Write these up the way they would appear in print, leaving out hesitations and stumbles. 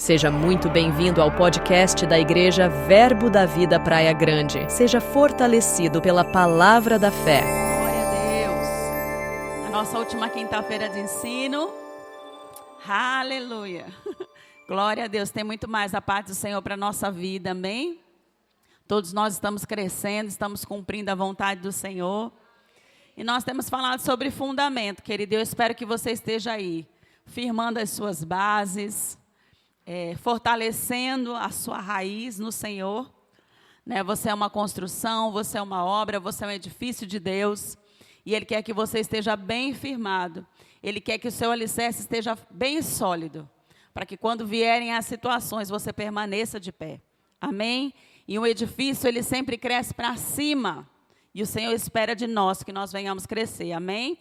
Seja muito bem-vindo ao podcast da Igreja Verbo da Vida Praia Grande. Seja fortalecido pela palavra da fé. Glória a Deus. A nossa última quinta-feira de ensino. Aleluia. Glória a Deus. Tem muito mais da parte do Senhor para a nossa vida, amém? Todos nós estamos crescendo, estamos cumprindo a vontade do Senhor. E nós temos falado sobre fundamento, querido. Eu espero que você esteja aí, firmando as suas bases, fortalecendo a sua raiz no Senhor. Você é uma construção, você é uma obra, você é um edifício de Deus. E Ele quer que você esteja bem firmado. Ele quer que o seu alicerce esteja bem sólido, para que quando vierem as situações, você permaneça de pé. Amém? E um edifício, ele sempre cresce para cima. E o Senhor espera de nós que nós venhamos crescer. Amém?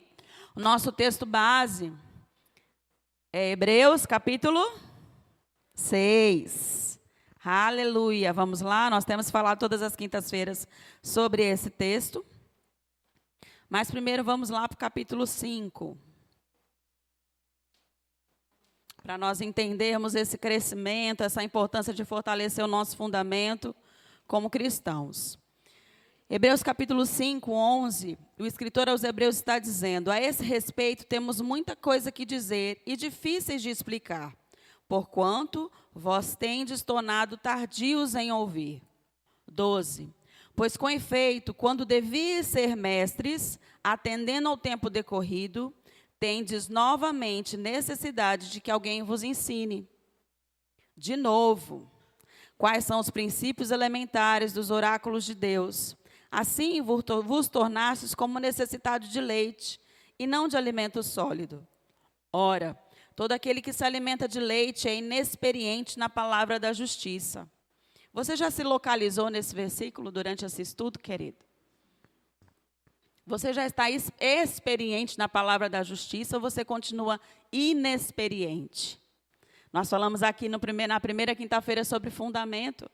O nosso texto base é Hebreus, capítulo 6. Aleluia. Vamos lá, nós temos falado todas as quintas-feiras sobre esse texto. Mas primeiro vamos lá para o capítulo 5. Para nós entendermos esse crescimento, essa importância de fortalecer o nosso fundamento como cristãos. Hebreus capítulo 5, 11, o escritor aos Hebreus está dizendo: a esse respeito temos muita coisa que dizer e difíceis de explicar, porquanto vós tendes tornado tardios em ouvir. 12. Pois com efeito, quando devíeis ser mestres, atendendo ao tempo decorrido, tendes novamente necessidade de que alguém vos ensine. De novo, quais são os princípios elementares dos oráculos de Deus? Assim vos tornastes como necessitados de leite, e não de alimento sólido. Ora, todo aquele que se alimenta de leite é inexperiente na palavra da justiça. Você já se localizou nesse versículo durante esse estudo, querido? Você já está experiente na palavra da justiça ou você continua inexperiente? Nós falamos aqui na primeira quinta-feira sobre fundamento.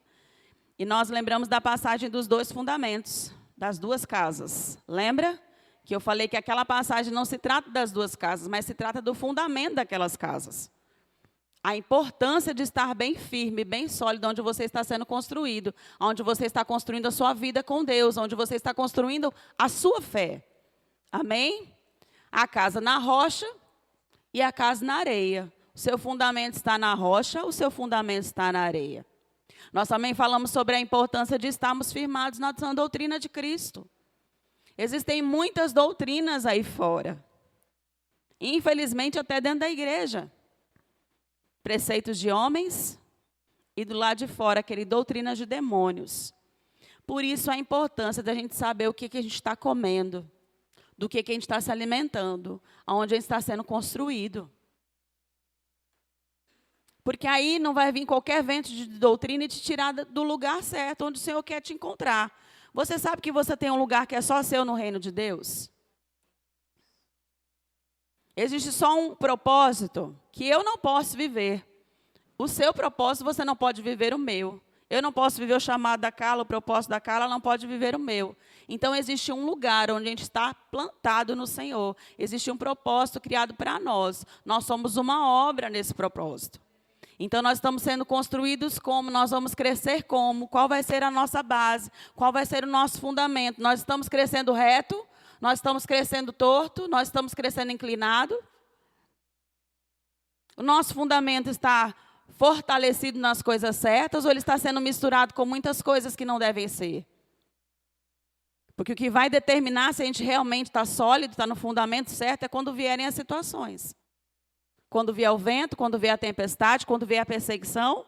E nós lembramos da passagem dos dois fundamentos, das duas casas. Lembra? Que eu falei que aquela passagem não se trata das duas casas, mas se trata do fundamento daquelas casas. A importância de estar bem firme, bem sólido, onde você está sendo construído, onde você está construindo a sua vida com Deus, onde você está construindo a sua fé. Amém? A casa na rocha e a casa na areia. O seu fundamento está na rocha, o seu fundamento está na areia. Nós também falamos sobre a importância de estarmos firmados na sã doutrina de Cristo. Existem muitas doutrinas aí fora. Infelizmente, até dentro da igreja. Preceitos de homens e do lado de fora, doutrinas de demônios. Por isso a importância da gente saber o que a gente está comendo, do que a gente está se alimentando, aonde a gente está sendo construído. Porque aí não vai vir qualquer vento de doutrina e te tirar do lugar certo, onde o Senhor quer te encontrar. Você sabe que você tem um lugar que é só seu no reino de Deus? Existe só um propósito que eu não posso viver. O seu propósito, você não pode viver o meu. Eu não posso viver o chamado da Carla, o propósito da Carla não pode viver o meu. Então, existe um lugar onde a gente está plantado no Senhor. Existe um propósito criado para nós. Nós somos uma obra nesse propósito. Então, nós estamos sendo construídos como? Nós vamos crescer como? Qual vai ser a nossa base? Qual vai ser o nosso fundamento? Nós estamos crescendo reto? Nós estamos crescendo torto? Nós estamos crescendo inclinado? O nosso fundamento está fortalecido nas coisas certas ou ele está sendo misturado com muitas coisas que não devem ser? Porque o que vai determinar se a gente realmente está sólido, está no fundamento certo, é quando vierem as situações. Quando vier o vento, quando vier a tempestade, quando vier a perseguição,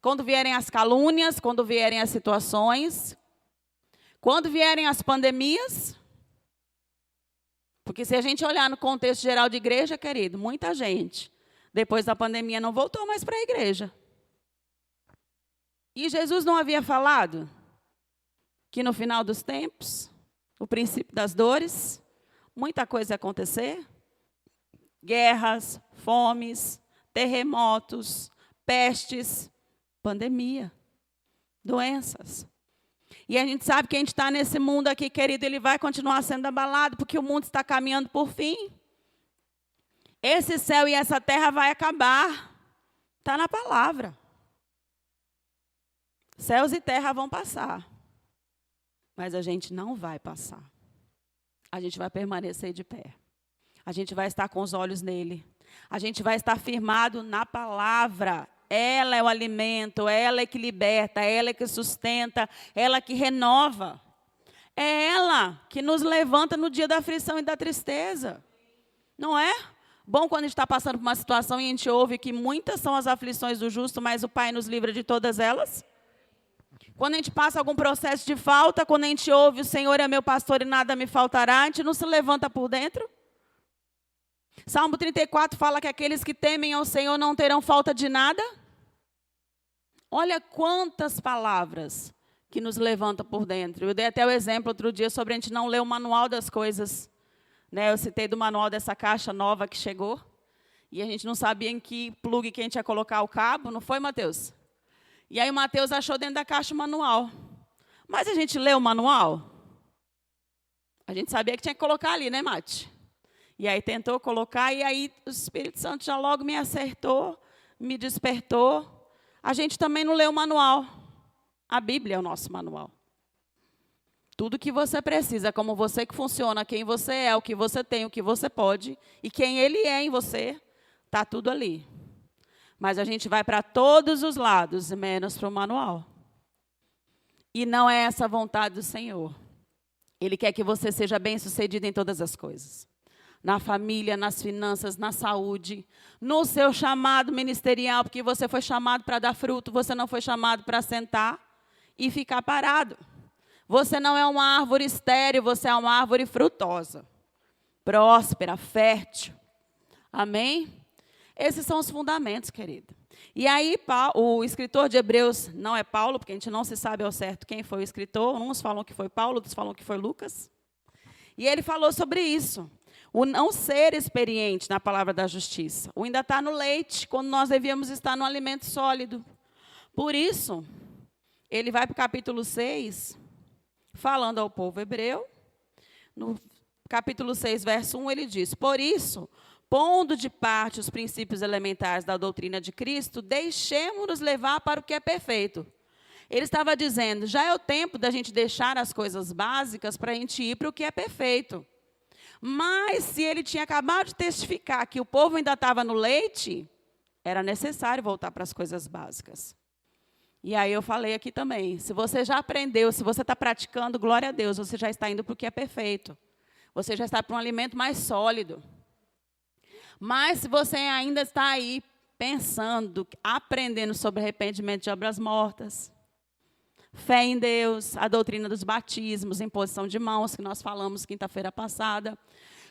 quando vierem as calúnias, quando vierem as situações, quando vierem as pandemias. Porque se a gente olhar no contexto geral de igreja, querido, muita gente, depois da pandemia, não voltou mais para a igreja. E Jesus não havia falado que no final dos tempos, o princípio das dores, muita coisa ia acontecer? Guerras, fomes, terremotos, pestes, pandemia, doenças. E a gente sabe que a gente está nesse mundo aqui, querido, ele vai continuar sendo abalado, porque o mundo está caminhando por fim. Esse céu e essa terra vai acabar. Está na palavra. Céus e terra vão passar, mas a gente não vai passar. A gente vai permanecer de pé. A gente vai estar com os olhos nele. A gente vai estar firmado na palavra. Ela é o alimento, ela é que liberta, ela é que sustenta, ela que renova. É ela que nos levanta no dia da aflição e da tristeza. Não é? Bom quando a gente está passando por uma situação e a gente ouve que muitas são as aflições do justo, mas o Pai nos livra de todas elas. Quando a gente passa algum processo de falta, quando a gente ouve o Senhor é meu pastor e nada me faltará, a gente não se levanta por dentro. Salmo 34 fala que aqueles que temem ao Senhor não terão falta de nada. Olha quantas palavras que nos levantam por dentro. Eu dei até o exemplo outro dia sobre a gente não ler o manual das coisas. Eu citei do manual dessa caixa nova que chegou. E a gente não sabia em que plug que a gente ia colocar o cabo, não foi, Mateus? E aí o Mateus achou dentro da caixa o manual. Mas a gente leu o manual? A gente sabia que tinha que colocar ali, né, Mate? E aí tentou colocar, e aí o Espírito Santo já logo me acertou, me despertou. A gente também não leu o manual. A Bíblia é o nosso manual. Tudo que você precisa, como você que funciona, quem você é, o que você tem, o que você pode, e quem Ele é em você, está tudo ali. Mas a gente vai para todos os lados, menos para o manual. E não é essa a vontade do Senhor. Ele quer que você seja bem-sucedido em todas as coisas. Na família, nas finanças, na saúde, no seu chamado ministerial, porque você foi chamado para dar fruto, você não foi chamado para sentar e ficar parado. Você não é uma árvore estéril, você é uma árvore frutosa, próspera, fértil. Amém? Esses são os fundamentos, querido. E aí, o escritor de Hebreus não é Paulo, porque a gente não se sabe ao certo quem foi o escritor. Uns falam que foi Paulo, outros falam que foi Lucas. E ele falou sobre isso. O não ser experiente na palavra da justiça. O ainda está no leite, quando nós devíamos estar no alimento sólido. Por isso, ele vai para o capítulo 6, falando ao povo hebreu. No capítulo 6, verso 1, ele diz: por isso, pondo de parte os princípios elementares da doutrina de Cristo, deixemos-nos levar para o que é perfeito. Ele estava dizendo, já é o tempo da gente deixar as coisas básicas para a gente ir para o que é perfeito. Mas, se ele tinha acabado de testificar que o povo ainda estava no leite, era necessário voltar para as coisas básicas. E aí eu falei aqui também, se você já aprendeu, se você está praticando, glória a Deus, você já está indo para o que é perfeito. Você já está para um alimento mais sólido. Mas se você ainda está aí pensando, aprendendo sobre arrependimento de obras mortas, fé em Deus, a doutrina dos batismos, imposição de mãos, que nós falamos quinta-feira passada,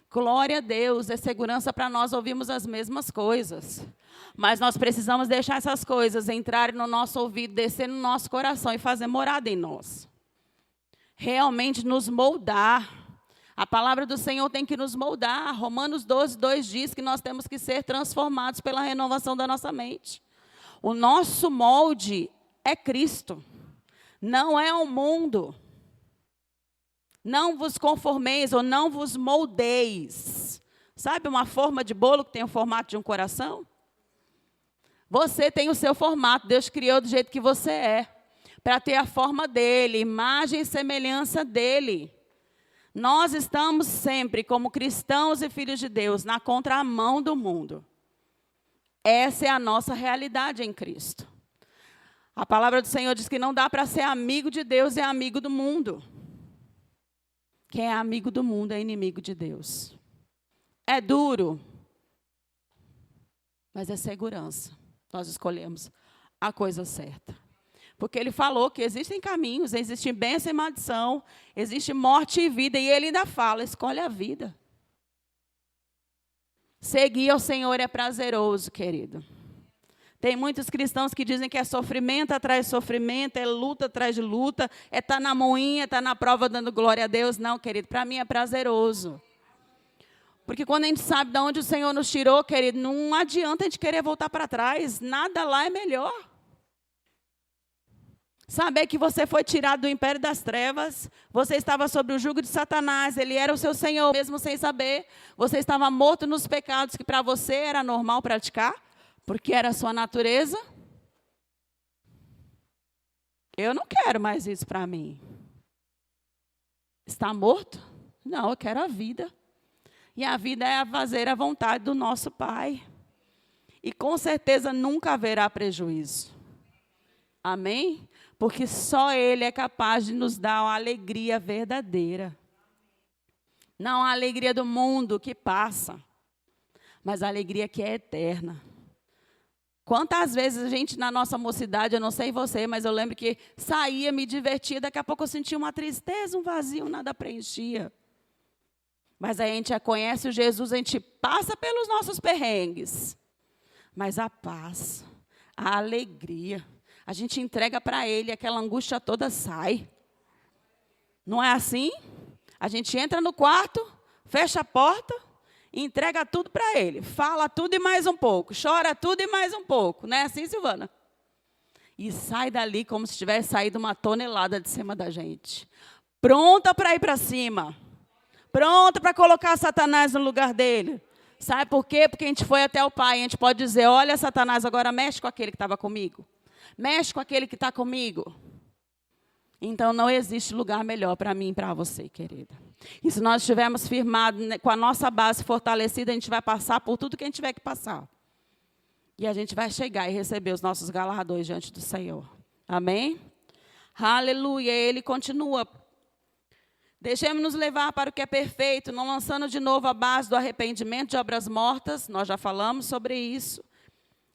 glória a Deus, é segurança para nós ouvirmos as mesmas coisas. Mas nós precisamos deixar essas coisas entrarem no nosso ouvido, descer no nosso coração e fazer morada em nós. Realmente nos moldar. A palavra do Senhor tem que nos moldar. Romanos 12, 2 diz que nós temos que ser transformados pela renovação da nossa mente. O nosso molde é Cristo, não é o mundo. Não vos conformeis ou não vos moldeis. Sabe uma forma de bolo que tem o formato de um coração? Você tem o seu formato, Deus criou do jeito que você é, para ter a forma dele, imagem e semelhança dele. Nós estamos sempre, como cristãos e filhos de Deus, na contramão do mundo. Essa é a nossa realidade em Cristo. A palavra do Senhor diz que não dá para ser amigo de Deus e amigo do mundo. Quem é amigo do mundo é inimigo de Deus. É duro, mas é segurança. Nós escolhemos a coisa certa. Porque ele falou que existem caminhos, existe bênção e maldição, existe morte e vida, e ele ainda fala, escolhe a vida. Seguir ao Senhor é prazeroso, querido. Tem muitos cristãos que dizem que é sofrimento atrás de sofrimento, é luta atrás de luta, é estar na moinha, é estar na prova dando glória a Deus. Não, querido, para mim é prazeroso. Porque quando a gente sabe de onde o Senhor nos tirou, querido, não adianta a gente querer voltar para trás, nada lá é melhor. Saber que você foi tirado do império das trevas, você estava sob o jugo de Satanás, ele era o seu Senhor, mesmo sem saber. Você estava morto nos pecados que para você era normal praticar, Porque era a sua natureza. Eu não quero mais isso para mim. Está morto? Não, eu quero a vida. E a vida é a fazer a vontade do nosso Pai. E com certeza nunca haverá prejuízo. Amém? Porque só Ele é capaz de nos dar uma alegria verdadeira. Não a alegria do mundo que passa, mas a alegria que é eterna. Quantas vezes a gente, na nossa mocidade, eu não sei você, mas eu lembro que saía, me divertia, daqui a pouco eu sentia uma tristeza, um vazio, nada preenchia. Mas aí a gente já conhece o Jesus, a gente passa pelos nossos perrengues. Mas a paz, a alegria, a gente entrega para Ele, aquela angústia toda sai. Não é assim? A gente entra no quarto, fecha a porta, entrega tudo para Ele. Fala tudo e mais um pouco. Chora tudo e mais um pouco. Não é assim, Silvana? E sai dali como se tivesse saído uma tonelada de cima da gente. Pronta para ir para cima. Pronta para colocar Satanás no lugar dele. Sabe por quê? Porque a gente foi até o Pai. A gente pode dizer, olha, Satanás, agora mexe com aquele que estava comigo. Mexe com aquele que está comigo. Então, não existe lugar melhor para mim e para você, querida. E se nós estivermos firmados com a nossa base fortalecida, a gente vai passar por tudo que a gente tiver que passar. E a gente vai chegar e receber os nossos galardões diante do Senhor. Amém? Aleluia. Ele continua. Deixemos-nos levar para o que é perfeito, não lançando de novo a base do arrependimento de obras mortas. Nós já falamos sobre isso.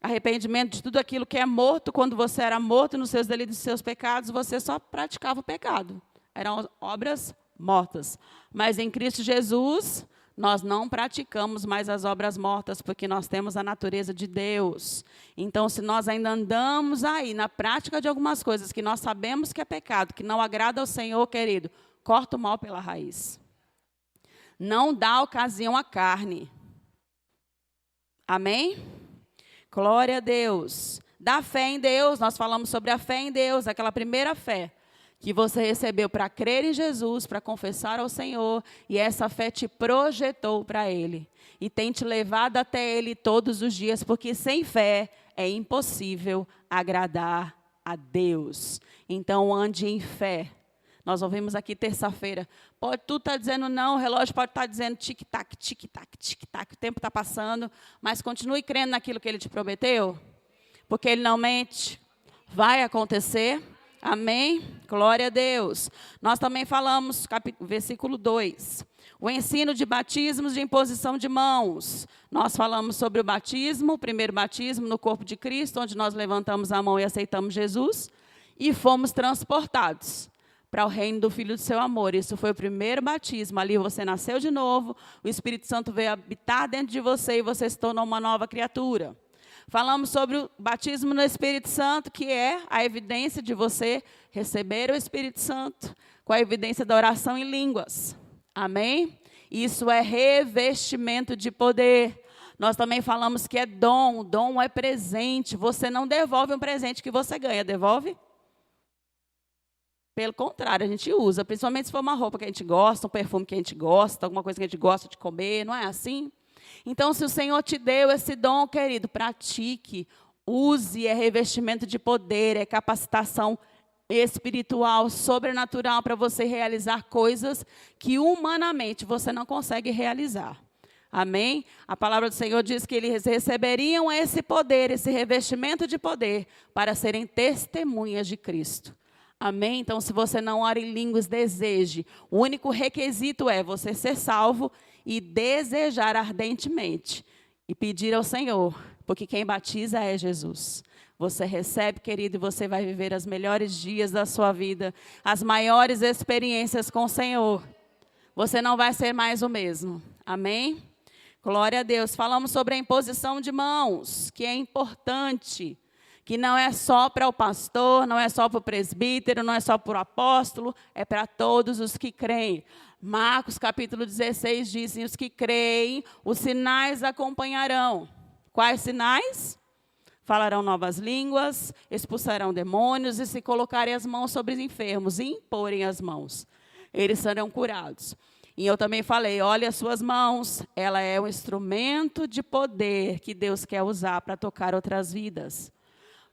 Arrependimento de tudo aquilo que é morto. Quando você era morto nos seus delitos e seus pecados, você só praticava o pecado. Eram obras mortas. Mas em Cristo Jesus, nós não praticamos mais as obras mortas, porque nós temos a natureza de Deus. Então, se nós ainda andamos aí na prática de algumas coisas que nós sabemos que é pecado, que não agrada ao Senhor, querido, corta o mal pela raiz. Não dá ocasião à carne. Amém? Glória a Deus. Da fé em Deus, nós falamos sobre a fé em Deus, aquela primeira fé que você recebeu para crer em Jesus, para confessar ao Senhor, e essa fé te projetou para Ele. E tem te levado até Ele todos os dias, porque sem fé é impossível agradar a Deus. Então, ande em fé. Nós ouvimos aqui terça-feira. Pode tudo estar dizendo não, o relógio pode estar dizendo tic-tac, tic-tac, tic-tac. O tempo está passando, mas continue crendo naquilo que Ele te prometeu, porque Ele não mente. Vai acontecer. Amém? Glória a Deus. Nós também falamos, versículo 2. O ensino de batismos de imposição de mãos. Nós falamos sobre o batismo, o primeiro batismo no corpo de Cristo, onde nós levantamos a mão e aceitamos Jesus, e fomos transportados para o reino do Filho do seu amor. Isso foi o primeiro batismo. Ali você nasceu de novo, o Espírito Santo veio habitar dentro de você e você se tornou uma nova criatura. Falamos sobre o batismo no Espírito Santo, que é a evidência de você receber o Espírito Santo, com a evidência da oração em línguas. Amém? Isso é revestimento de poder. Nós também falamos que é dom. Dom é presente. Você não devolve um presente que você ganha, devolve? Pelo contrário, a gente usa, principalmente se for uma roupa que a gente gosta, um perfume que a gente gosta, alguma coisa que a gente gosta de comer, não é assim? Então, se o Senhor te deu esse dom, querido, pratique, use, é revestimento de poder, é capacitação espiritual, sobrenatural, para você realizar coisas que humanamente você não consegue realizar. Amém? A palavra do Senhor diz que eles receberiam esse poder, esse revestimento de poder, para serem testemunhas de Cristo. Amém? Então, se você não ora em línguas, deseje. O único requisito é você ser salvo e desejar ardentemente. E pedir ao Senhor, porque quem batiza é Jesus. Você recebe, querido, e você vai viver os melhores dias da sua vida, as maiores experiências com o Senhor. Você não vai ser mais o mesmo. Amém? Glória a Deus. Falamos sobre a imposição de mãos, que é importante. Que não é só para o pastor, não é só para o presbítero, não é só para o apóstolo, é para todos os que creem. Marcos capítulo 16 diz, os que creem, os sinais acompanharão. Quais sinais? Falarão novas línguas, expulsarão demônios e se colocarem as mãos sobre os enfermos e imporem as mãos. Eles serão curados. E eu também falei, olha as suas mãos, ela é um instrumento de poder que Deus quer usar para tocar outras vidas.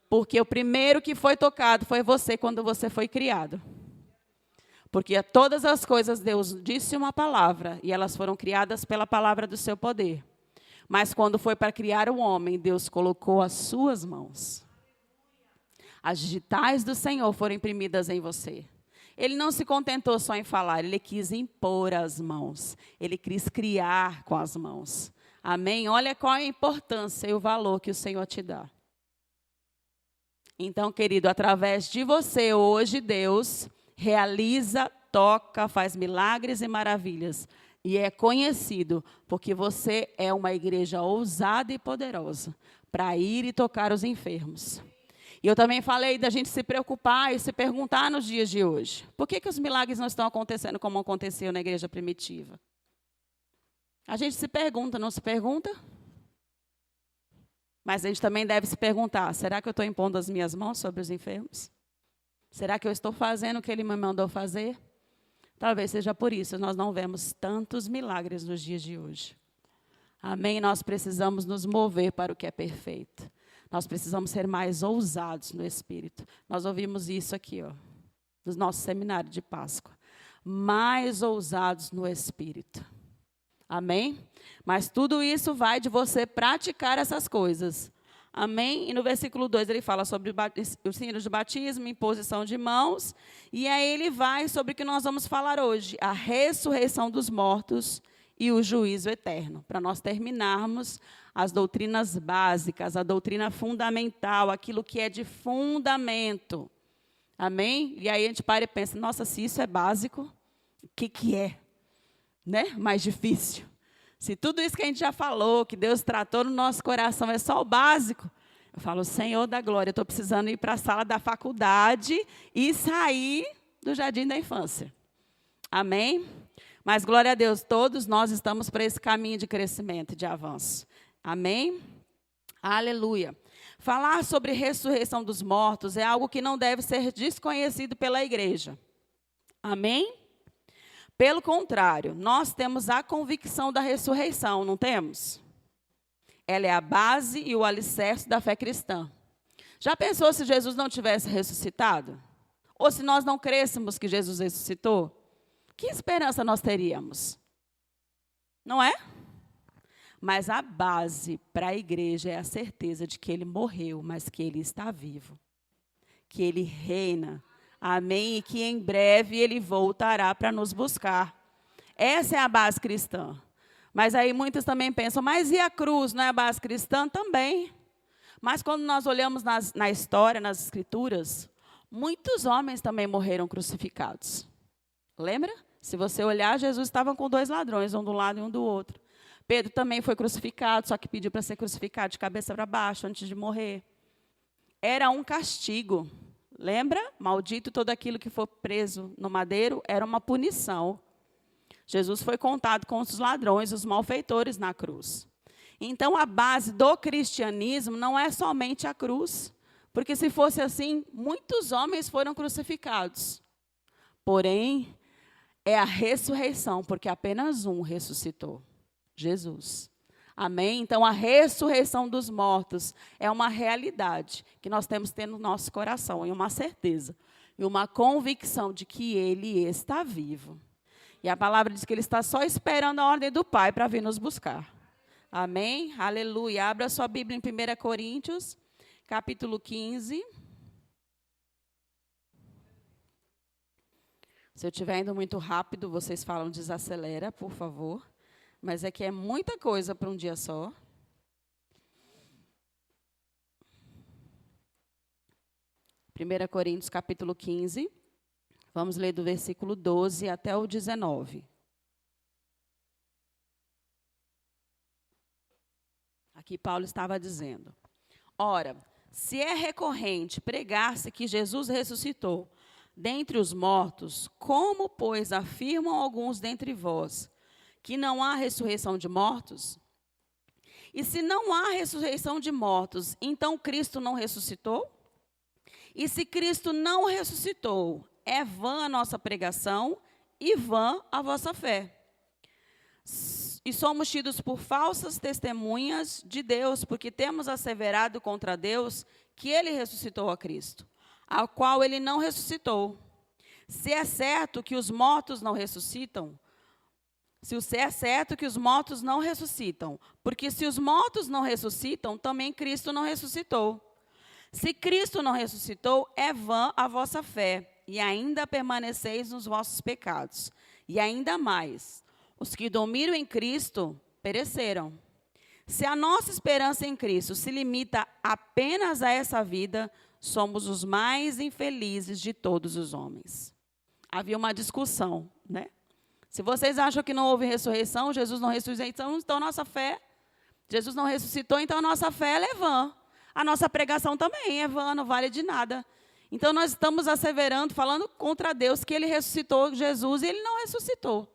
Porque o primeiro que foi tocado foi você quando você foi criado. Porque todas as coisas Deus disse uma palavra e elas foram criadas pela palavra do seu poder. Mas quando foi para criar o homem, Deus colocou as suas mãos. As digitais do Senhor foram imprimidas em você. Ele não se contentou só em falar, ele quis impor as mãos. Ele quis criar com as mãos. Amém? Olha qual é a importância e o valor que o Senhor te dá. Então, querido, através de você hoje, Deus realiza, toca, faz milagres e maravilhas. E é conhecido porque você é uma igreja ousada e poderosa para ir e tocar os enfermos. E eu também falei da gente se preocupar e se perguntar nos dias de hoje. Por que os milagres não estão acontecendo como aconteceu na igreja primitiva? A gente se pergunta, não se pergunta? Mas a gente também deve se perguntar, será que eu estou impondo as minhas mãos sobre os enfermos? Será que eu estou fazendo o que ele me mandou fazer? Talvez seja por isso nós não vemos tantos milagres nos dias de hoje. Amém? Nós precisamos nos mover para o que é perfeito. Nós precisamos ser mais ousados no Espírito. Nós ouvimos isso aqui, no nosso seminário de Páscoa. Mais ousados no Espírito. Amém? Mas tudo isso vai de você praticar essas coisas. Amém? E no versículo 2 ele fala sobre o símbolo de batismo, imposição de mãos. E aí ele vai sobre o que nós vamos falar hoje. A ressurreição dos mortos e o juízo eterno. Para nós terminarmos as doutrinas básicas, a doutrina fundamental, aquilo que é de fundamento. Amém? E aí a gente para e pensa, nossa, se isso é básico, o que é? Né? Mais difícil. Se tudo isso que a gente já falou, que Deus tratou no nosso coração, é só o básico. Eu falo, Senhor da glória, eu estou precisando ir para a sala da faculdade e sair do jardim da infância. Amém? Mas glória a Deus, todos nós estamos para esse caminho de crescimento, de avanço. Amém? Aleluia. Falar sobre ressurreição dos mortos é algo que não deve ser desconhecido pela igreja. Amém? Pelo contrário, nós temos a convicção da ressurreição, não temos? Ela é a base e o alicerce da fé cristã. Já pensou se Jesus não tivesse ressuscitado? Ou se nós não crêssemos que Jesus ressuscitou? Que esperança nós teríamos? Não é? Mas a base para a igreja é a certeza de que ele morreu, mas que ele está vivo. Que ele reina. Amém? E que em breve ele voltará para nos buscar. Essa é a base cristã. Mas aí muitos também pensam, mas e a cruz, não é a base cristã? Também. Mas quando nós olhamos na história, nas escrituras, muitos homens também morreram crucificados. Lembra? Se você olhar, Jesus estava com 2 ladrões, um do lado e um do outro. Pedro também foi crucificado, só que pediu para ser crucificado de cabeça para baixo antes de morrer. Era um castigo. Lembra? Maldito todo aquilo que for preso no madeiro, era uma punição. Jesus foi contado com os ladrões, os malfeitores na cruz. Então, a base do cristianismo não é somente a cruz. Porque se fosse assim, muitos homens foram crucificados. Porém, é a ressurreição, porque apenas um ressuscitou. Jesus. Amém? Então, a ressurreição dos mortos é uma realidade que nós temos que ter no nosso coração, e uma certeza, e uma convicção de que Ele está vivo. E a palavra diz que Ele está só esperando a ordem do Pai para vir nos buscar. Amém? Aleluia. Abra sua Bíblia em 1 Coríntios, capítulo 15. Se eu estiver indo muito rápido, vocês falam desacelera, por favor. Mas é que é muita coisa para um dia só. Primeira Coríntios, capítulo 15. Vamos ler do versículo 12 até o 19. Aqui Paulo estava dizendo: ora, se é recorrente pregar-se que Jesus ressuscitou dentre os mortos, como, pois, afirmam alguns dentre vós, que não há ressurreição de mortos? E se não há ressurreição de mortos, então Cristo não ressuscitou? E se Cristo não ressuscitou, é vã a nossa pregação e vã a vossa fé. E somos tidos por falsas testemunhas de Deus, porque temos asseverado contra Deus que ele ressuscitou a Cristo, ao qual ele não ressuscitou. Se é certo que os mortos não ressuscitam, porque se os mortos não ressuscitam, também Cristo não ressuscitou. Se Cristo não ressuscitou, é vã a vossa fé, e ainda permaneceis nos vossos pecados. E ainda mais, os que dormiram em Cristo pereceram. Se a nossa esperança em Cristo se limita apenas a essa vida, somos os mais infelizes de todos os homens. Havia uma discussão, né? Se vocês acham que não houve ressurreição, Jesus não ressuscitou, então nossa fé, Jesus não ressuscitou, então a nossa fé é vã. A nossa pregação também é vã, não vale de nada. Então nós estamos asseverando, falando contra Deus, que ele ressuscitou Jesus e ele não ressuscitou.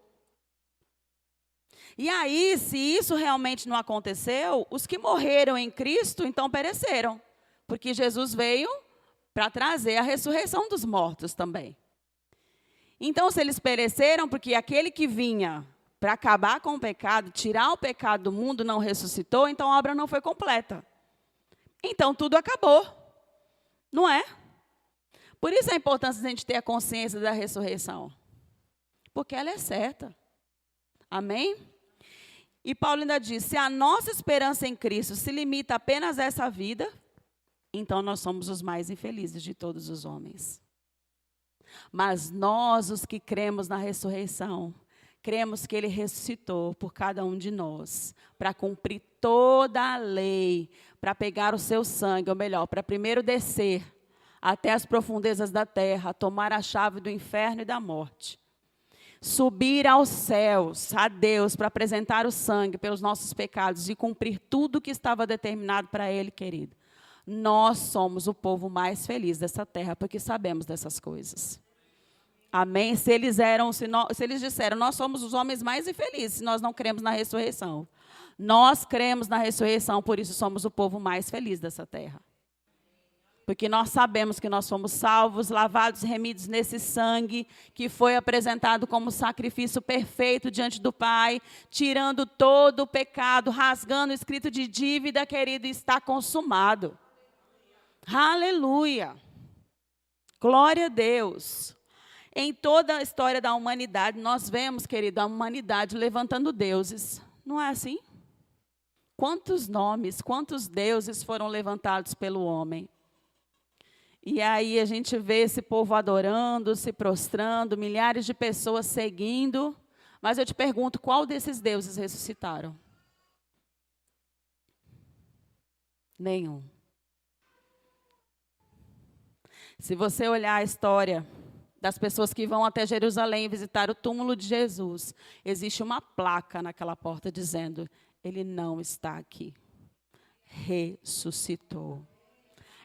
E aí, se isso realmente não aconteceu, os que morreram em Cristo, então pereceram. Porque Jesus veio para trazer a ressurreição dos mortos também. Então, se eles pereceram, porque aquele que vinha para acabar com o pecado, tirar o pecado do mundo, não ressuscitou, então a obra não foi completa. Então, tudo acabou. Não é? Por isso a importância de a gente ter a consciência da ressurreição. Porque ela é certa. Amém? E Paulo ainda diz, se a nossa esperança em Cristo se limita apenas a essa vida, então nós somos os mais infelizes de todos os homens. Mas nós, os que cremos na ressurreição, cremos que ele ressuscitou por cada um de nós, para cumprir toda a lei, para pegar o seu sangue, ou melhor, para primeiro descer até as profundezas da terra, tomar a chave do inferno e da morte. Subir aos céus, a Deus, para apresentar o sangue pelos nossos pecados e cumprir tudo que estava determinado para ele, querido. Nós somos o povo mais feliz dessa terra, porque sabemos dessas coisas. Amém? Se eles disseram, nós somos os homens mais infelizes, se nós não cremos na ressurreição. Nós cremos na ressurreição, por isso somos o povo mais feliz dessa terra. Porque nós sabemos que nós fomos salvos, lavados, remidos nesse sangue, que foi apresentado como sacrifício perfeito diante do Pai, tirando todo o pecado, rasgando o escrito de dívida, querido, está consumado. Aleluia! Glória a Deus! Em toda a história da humanidade, nós vemos, querido, a humanidade levantando deuses. Não é assim? Quantos nomes, quantos deuses foram levantados pelo homem? E aí a gente vê esse povo adorando, se prostrando, milhares de pessoas seguindo. Mas eu te pergunto, qual desses deuses ressuscitaram? Nenhum. Se você olhar a história das pessoas que vão até Jerusalém visitar o túmulo de Jesus, existe uma placa naquela porta dizendo, ele não está aqui. Ressuscitou.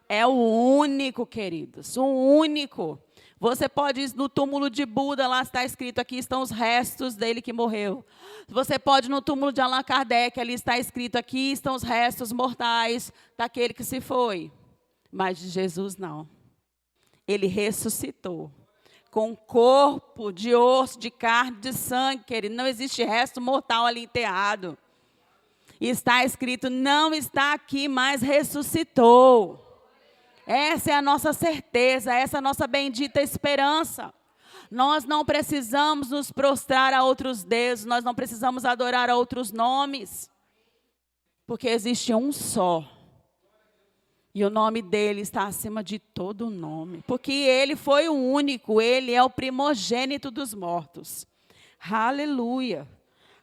É o único, queridos, o único. Você pode ir no túmulo de Buda, lá está escrito, aqui estão os restos dele que morreu. Você pode ir no túmulo de Allan Kardec, ali está escrito, aqui estão os restos mortais daquele que se foi. Mas de Jesus não. Ele ressuscitou. Com corpo de osso, de carne, de sangue, querido. Não existe resto mortal ali enterrado. E está escrito, não está aqui, mas ressuscitou. Essa é a nossa certeza, essa é a nossa bendita esperança. Nós não precisamos nos prostrar a outros deuses, nós não precisamos adorar a outros nomes. Porque existe um só. E o nome dele está acima de todo nome. Porque ele foi o único, ele é o primogênito dos mortos. Aleluia.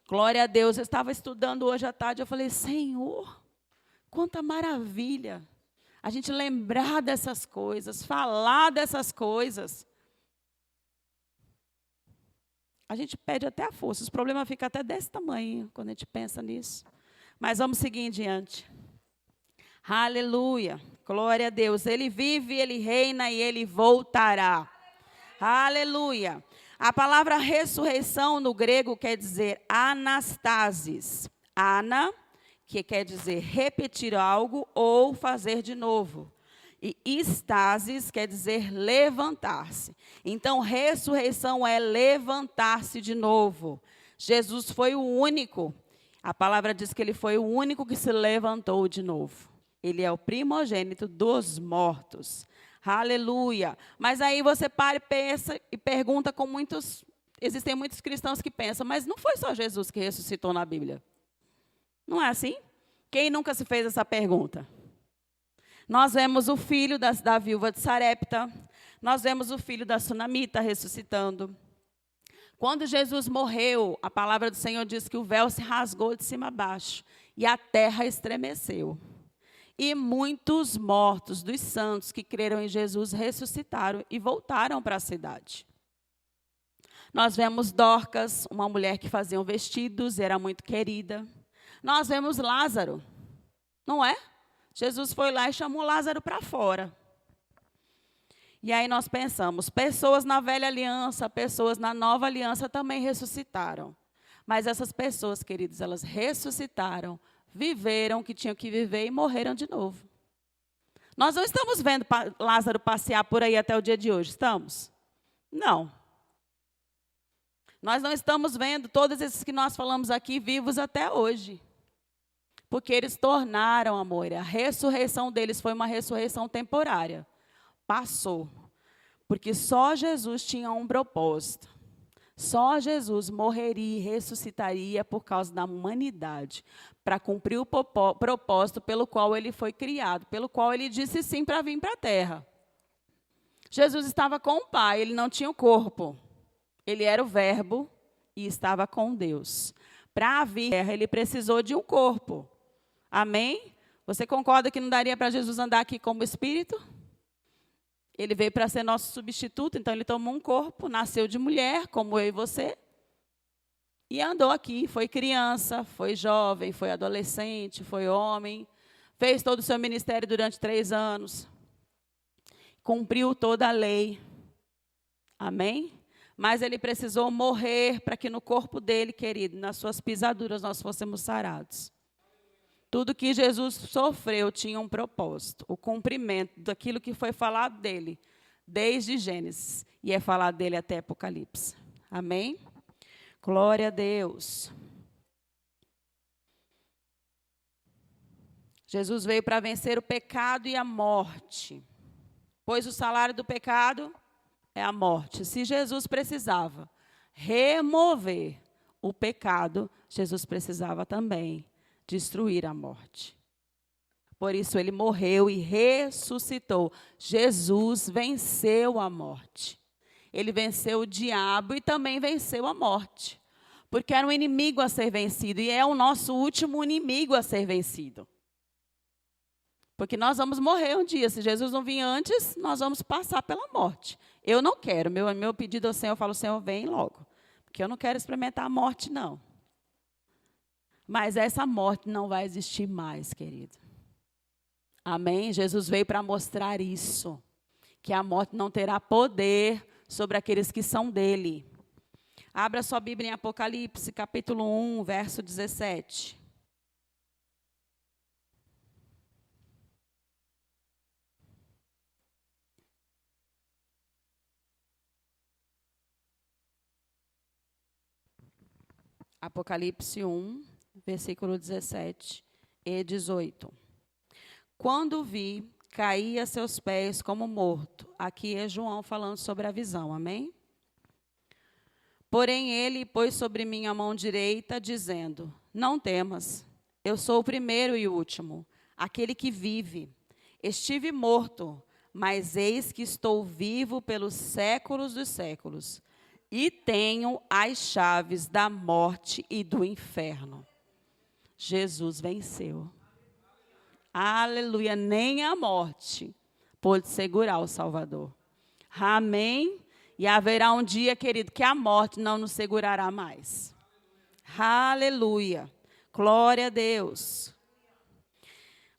Glória a Deus. Eu estava estudando hoje à tarde, eu falei, Senhor, quanta maravilha. A gente lembrar dessas coisas, falar dessas coisas. A gente perde até a força. Os problemas ficam até desse tamanho quando a gente pensa nisso. Mas vamos seguir em diante. Aleluia. Glória a Deus. Ele vive, ele reina e ele voltará. Aleluia. A palavra ressurreição no grego quer dizer anastasis. Ana, que quer dizer repetir algo ou fazer de novo. E estasis quer dizer levantar-se. Então, ressurreição é levantar-se de novo. Jesus foi o único. A palavra diz que ele foi o único que se levantou de novo. Ele é o primogênito dos mortos. Aleluia. Mas aí você para e pensa e pergunta com muitos... Existem muitos cristãos que pensam, mas não foi só Jesus que ressuscitou na Bíblia. Não é assim? Quem nunca se fez essa pergunta? Nós vemos o filho da viúva de Sarepta, nós vemos o filho da sunamita ressuscitando. Quando Jesus morreu, a palavra do Senhor diz que o véu se rasgou de cima a baixo e a terra estremeceu. E muitos mortos dos santos que creram em Jesus ressuscitaram e voltaram para a cidade. Nós vemos Dorcas, uma mulher que fazia vestidos, era muito querida. Nós vemos Lázaro, não é? Jesus foi lá e chamou Lázaro para fora. E aí nós pensamos, pessoas na velha aliança, pessoas na nova aliança também ressuscitaram. Mas essas pessoas, queridos, elas ressuscitaram, viveram o que tinham que viver e morreram de novo. Nós não estamos vendo Lázaro passear por aí até o dia de hoje, estamos? Não. Nós não estamos vendo todos esses que nós falamos aqui vivos até hoje. Porque eles tornaram a morrer. A ressurreição deles foi uma ressurreição temporária. Passou. Porque só Jesus tinha um propósito. Só Jesus morreria e ressuscitaria por causa da humanidade. Para cumprir o propósito pelo qual ele foi criado. Pelo qual ele disse sim para vir para a terra. Jesus estava com o Pai, ele não tinha o corpo. Ele era o Verbo e estava com Deus. Para vir à terra, ele precisou de um corpo. Amém? Você concorda que não daria para Jesus andar aqui como espírito? Ele veio para ser nosso substituto, então ele tomou um corpo, nasceu de mulher, como eu e você, e andou aqui. Foi criança, foi jovem, foi adolescente, foi homem, fez todo o seu ministério durante 3 anos, cumpriu toda a lei. Amém? Mas ele precisou morrer para que no corpo dele, querido, nas suas pisaduras, nós fôssemos sarados. Tudo que Jesus sofreu tinha um propósito, o cumprimento daquilo que foi falado dele, desde Gênesis, e é falado dele até Apocalipse. Amém? Glória a Deus. Jesus veio para vencer o pecado e a morte, pois o salário do pecado é a morte. Se Jesus precisava remover o pecado, Jesus precisava também destruir a morte. Por isso ele morreu e ressuscitou. Jesus venceu a morte. Ele venceu o diabo e também venceu a morte. Porque era um inimigo a ser vencido e é o nosso último inimigo a ser vencido. Porque nós vamos morrer um dia. Se Jesus não vir antes, nós vamos passar pela morte. Eu não quero. Meu pedido ao Senhor, eu falo, Senhor, vem logo. Porque eu não quero experimentar a morte, não. Mas essa morte não vai existir mais, querido. Amém? Jesus veio para mostrar isso. Que a morte não terá poder sobre aqueles que são dele. Abra sua Bíblia em Apocalipse, capítulo 1, verso 17. Apocalipse 1, versículo 17 e 18. Quando vi, caí a seus pés como morto. Aqui é João falando sobre a visão, amém? Porém ele pôs sobre mim a mão direita, dizendo, não temas, eu sou o primeiro e o último, aquele que vive. Estive morto, mas eis que estou vivo pelos séculos dos séculos. E tenho as chaves da morte e do inferno. Jesus venceu. Aleluia, nem a morte pôde segurar o Salvador. Amém? E haverá um dia, querido, que a morte não nos segurará mais. Aleluia. Glória a Deus.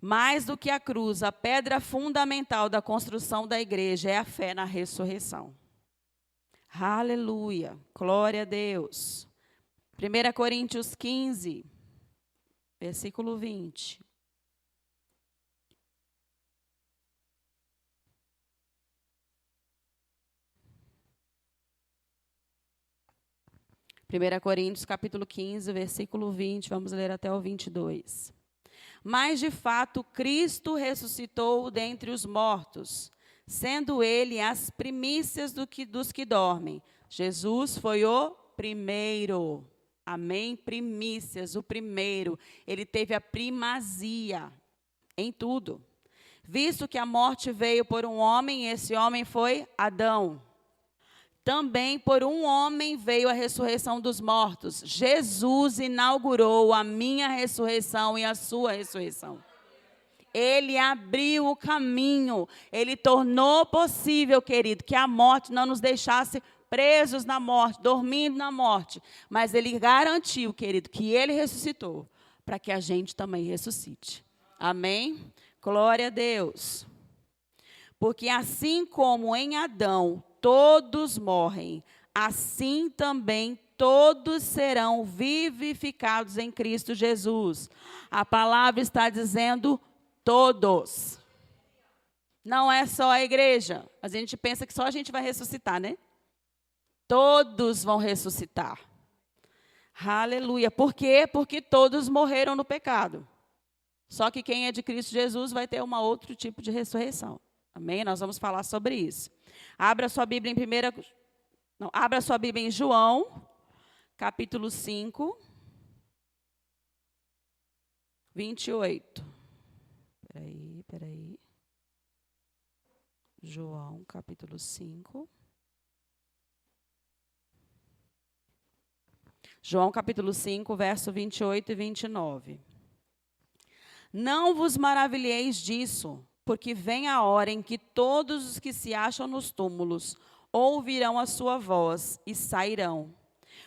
Mais do que a cruz, a pedra fundamental da construção da igreja é a fé na ressurreição. Aleluia, glória a Deus. 1 Coríntios 15, versículo 20. 1 Coríntios, capítulo 15, versículo 20, vamos ler até o 22. Mas, de fato, Cristo ressuscitou dentre os mortos, sendo ele as primícias dos que dormem. Jesus foi o primeiro. Amém? Primícias, o primeiro. Ele teve a primazia em tudo. Visto que a morte veio por um homem, e esse homem foi Adão. Também por um homem veio a ressurreição dos mortos. Jesus inaugurou a minha ressurreição e a sua ressurreição. Ele abriu o caminho. Ele tornou possível, querido, que a morte não nos deixasse presos na morte, dormindo na morte. Mas ele garantiu, querido, que ele ressuscitou, para que a gente também ressuscite. Amém? Glória a Deus. Porque assim como em Adão todos morrem, assim também todos serão vivificados em Cristo Jesus. A palavra está dizendo todos. Não é só a igreja. A gente pensa que só a gente vai ressuscitar, né? Todos vão ressuscitar. Aleluia. Por quê? Porque todos morreram no pecado. Só que quem é de Cristo Jesus vai ter um outro tipo de ressurreição. Amém? Nós vamos falar sobre isso. Abra sua Bíblia em João, capítulo 5, 28. Peraí. João, capítulo 5. João, capítulo 5, verso 28 e 29. Não vos maravilheis disso, porque vem a hora em que todos os que se acham nos túmulos ouvirão a sua voz e sairão.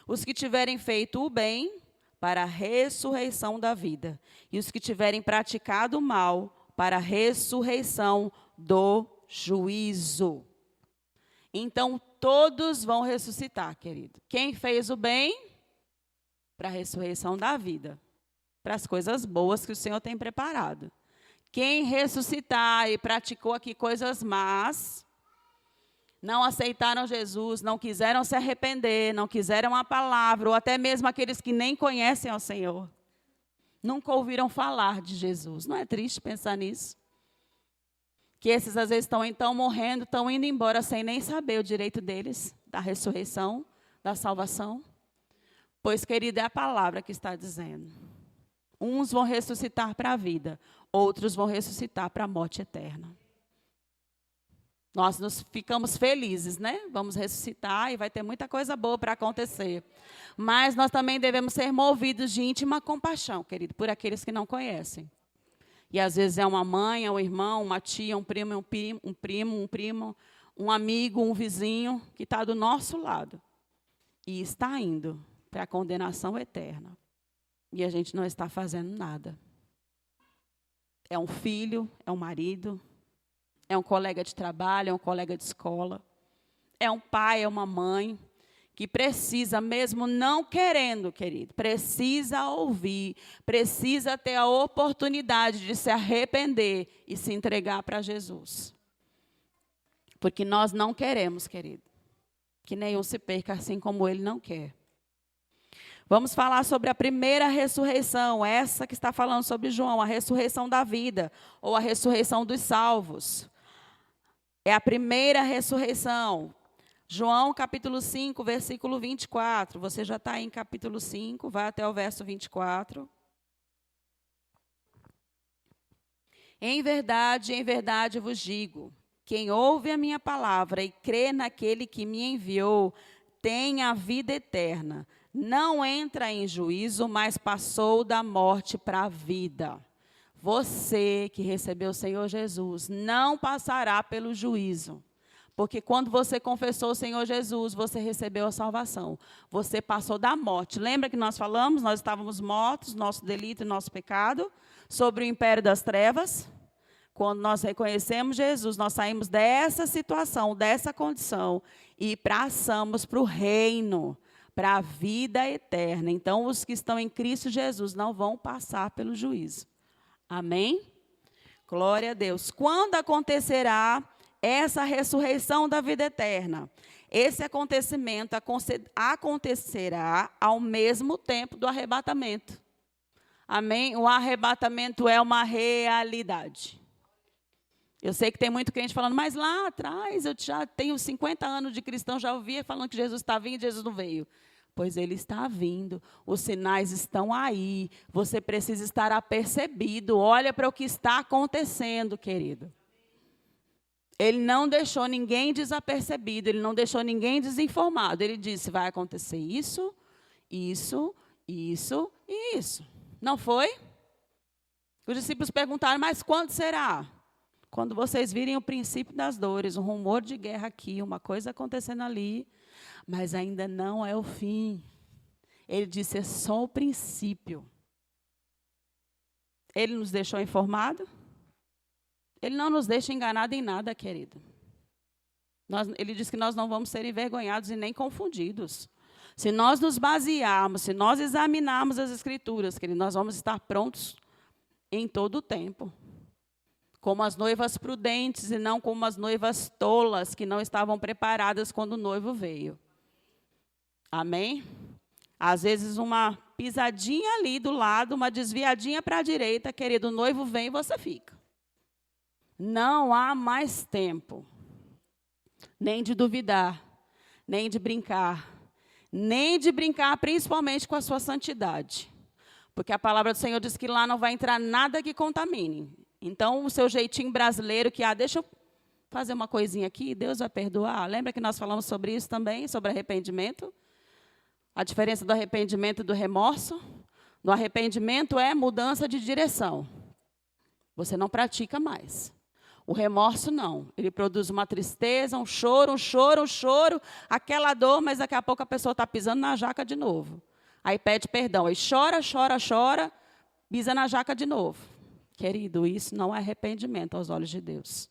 Os que tiverem feito o bem, para a ressurreição da vida. E os que tiverem praticado o mal, para a ressurreição do juízo. Então, todos vão ressuscitar, querido. Quem fez o bem, para a ressurreição da vida. Para as coisas boas que o Senhor tem preparado. Quem ressuscitar e praticou aqui coisas más, não aceitaram Jesus, não quiseram se arrepender, não quiseram a palavra, ou até mesmo aqueles que nem conhecem ao Senhor, nunca ouviram falar de Jesus. Não é triste pensar nisso? Que esses às vezes estão então morrendo, estão indo embora sem nem saber o direito deles, da ressurreição, da salvação. Pois, querida, é a palavra que está dizendo. Uns vão ressuscitar para a vida, outros vão ressuscitar para a morte eterna. Nós nos ficamos felizes, né? Vamos ressuscitar e vai ter muita coisa boa para acontecer. Mas nós também devemos ser movidos de íntima compaixão, querido, por aqueles que não conhecem. E às vezes é uma mãe, é um irmão, uma tia, um primo, um amigo, um vizinho que está do nosso lado e está indo para a condenação eterna. E a gente não está fazendo nada. É um filho, é um marido, é um colega de trabalho, é um colega de escola, é um pai, é uma mãe, que precisa, mesmo não querendo, querido, precisa ouvir, precisa ter a oportunidade de se arrepender e se entregar para Jesus. Porque nós não queremos, querido, que nenhum se perca assim como ele não quer. Vamos falar sobre a primeira ressurreição, essa que está falando sobre João, a ressurreição da vida, ou a ressurreição dos salvos. É a primeira ressurreição. João, capítulo 5, versículo 24. Você já está em capítulo 5, vai até o verso 24. Em verdade vos digo, quem ouve a minha palavra e crê naquele que me enviou, tem a vida eterna. Não entra em juízo, mas passou da morte para a vida. Você que recebeu o Senhor Jesus não passará pelo juízo. Porque quando você confessou o Senhor Jesus, você recebeu a salvação. Você passou da morte. Lembra que nós falamos? Nós estávamos mortos, nosso delito e nosso pecado, sobre o império das trevas. Quando nós reconhecemos Jesus, nós saímos dessa situação, dessa condição, e passamos para o reino, para a vida eterna. Então, os que estão em Cristo Jesus não vão passar pelo juízo. Amém? Glória a Deus. Quando acontecerá essa ressurreição da vida eterna? Esse acontecimento acontecerá ao mesmo tempo do arrebatamento. Amém? O arrebatamento é uma realidade. Eu sei que tem muito crente falando, mas lá atrás, eu já tenho 50 anos de cristão, já ouvia falando que Jesus está vindo e Jesus não veio. Pois ele está vindo, os sinais estão aí, você precisa estar apercebido, olha para o que está acontecendo, querido. Ele não deixou ninguém desapercebido, ele não deixou ninguém desinformado. Ele disse, vai acontecer isso, isso, isso e isso. Não foi? Os discípulos perguntaram, mas quando será? Quando vocês virem o princípio das dores, um rumor de guerra aqui, uma coisa acontecendo ali, mas ainda não é o fim. Ele disse, é só o princípio. Ele nos deixou informado? Ele não nos deixa enganado em nada, querido. Ele diz que nós não vamos ser envergonhados e nem confundidos. Se nós nos basearmos, se nós examinarmos as Escrituras, querido, nós vamos estar prontos em todo o tempo. Como as noivas prudentes e não como as noivas tolas, que não estavam preparadas quando o noivo veio. Amém? Às vezes uma pisadinha ali do lado, uma desviadinha para a direita, querido, o noivo vem e você fica. Não há mais tempo, nem de duvidar, nem de brincar principalmente com a sua santidade. Porque a palavra do Senhor diz que lá não vai entrar nada que contamine. Então, o seu jeitinho brasileiro que, deixa eu fazer uma coisinha aqui, Deus vai perdoar. Lembra que nós falamos sobre isso também, sobre arrependimento? A diferença do arrependimento e do remorso? No arrependimento é mudança de direção. Você não pratica mais. O remorso não. Ele produz uma tristeza, um choro, aquela dor, mas daqui a pouco a pessoa está pisando na jaca de novo. Aí pede perdão. Aí chora, pisa na jaca de novo. Querido, isso não é arrependimento aos olhos de Deus.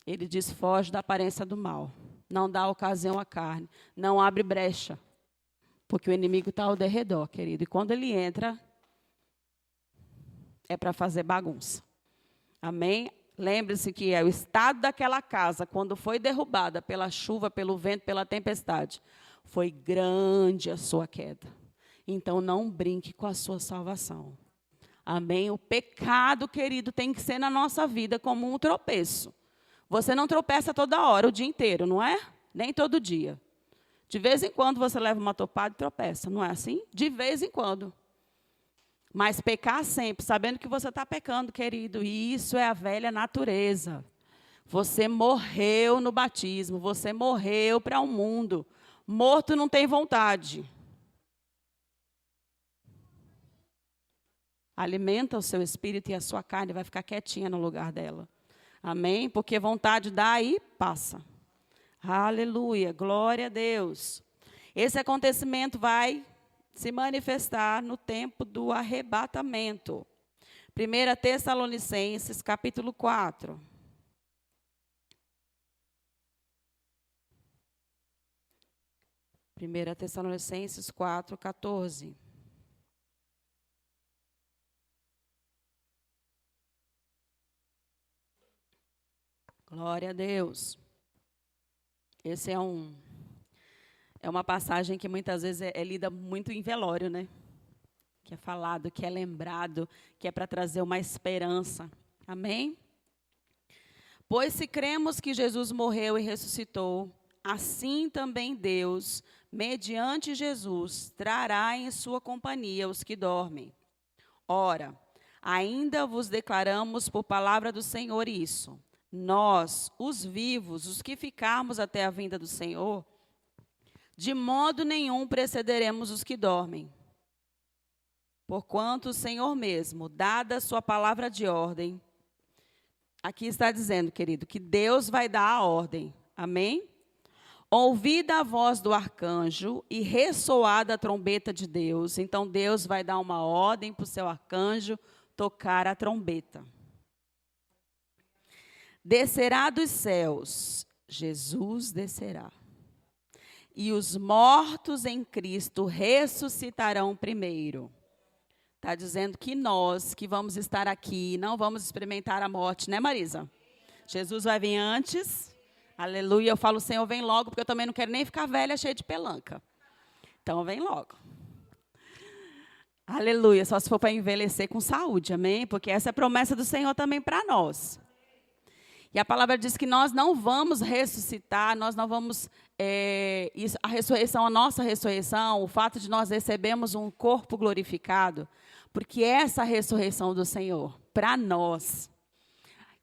Ele diz, foge da aparência do mal. Não dá ocasião à carne. Não abre brecha. Porque o inimigo está ao derredor, querido. E quando ele entra, é para fazer bagunça. Amém? Lembre-se que é o estado daquela casa, quando foi derrubada pela chuva, pelo vento, pela tempestade, foi grande a sua queda. Então, não brinque com a sua salvação. Amém? O pecado, querido, tem que ser na nossa vida como um tropeço. Você não tropeça toda hora, o dia inteiro, não é? Nem todo dia. De vez em quando você leva uma topada e tropeça, não é assim? De vez em quando. Mas pecar sempre, sabendo que você está pecando, querido, e isso é a velha natureza. Você morreu no batismo, você morreu para o mundo. Morto não tem vontade. Alimenta o seu espírito e a sua carne vai ficar quietinha no lugar dela. Amém? Porque vontade dá e passa. Aleluia, glória a Deus. Esse acontecimento vai se manifestar no tempo do arrebatamento. 1 Tessalonicenses, capítulo 4. Primeira Tessalonicenses 4, 14. Glória a Deus. Esse é uma passagem que muitas vezes é lida muito em velório, né? Que é falado, que é lembrado, que é para trazer uma esperança. Amém? Pois se cremos que Jesus morreu e ressuscitou, assim também Deus, mediante Jesus, trará em sua companhia os que dormem. Ora, ainda vos declaramos por palavra do Senhor isso. Nós, os vivos, os que ficarmos até a vinda do Senhor, de modo nenhum precederemos os que dormem. Porquanto o Senhor mesmo, dada a sua palavra de ordem, aqui está dizendo, querido, que Deus vai dar a ordem. Amém? Ouvida a voz do arcanjo e ressoada a trombeta de Deus. Então, Deus vai dar uma ordem para o seu arcanjo tocar a trombeta. Descerá dos céus, Jesus descerá. E os mortos em Cristo ressuscitarão primeiro. Está dizendo que nós, que vamos estar aqui, não vamos experimentar a morte, né, Marisa? Jesus vai vir antes. Aleluia. Eu falo, Senhor, vem logo, porque eu também não quero nem ficar velha, cheia de pelanca. Então, vem logo. Aleluia. Só se for para envelhecer com saúde, amém? Porque essa é a promessa do Senhor também para nós. E a palavra diz que nós não vamos ressuscitar, nós não vamos... a ressurreição, a nossa ressurreição, o fato de nós recebermos um corpo glorificado, porque essa ressurreição do Senhor, para nós,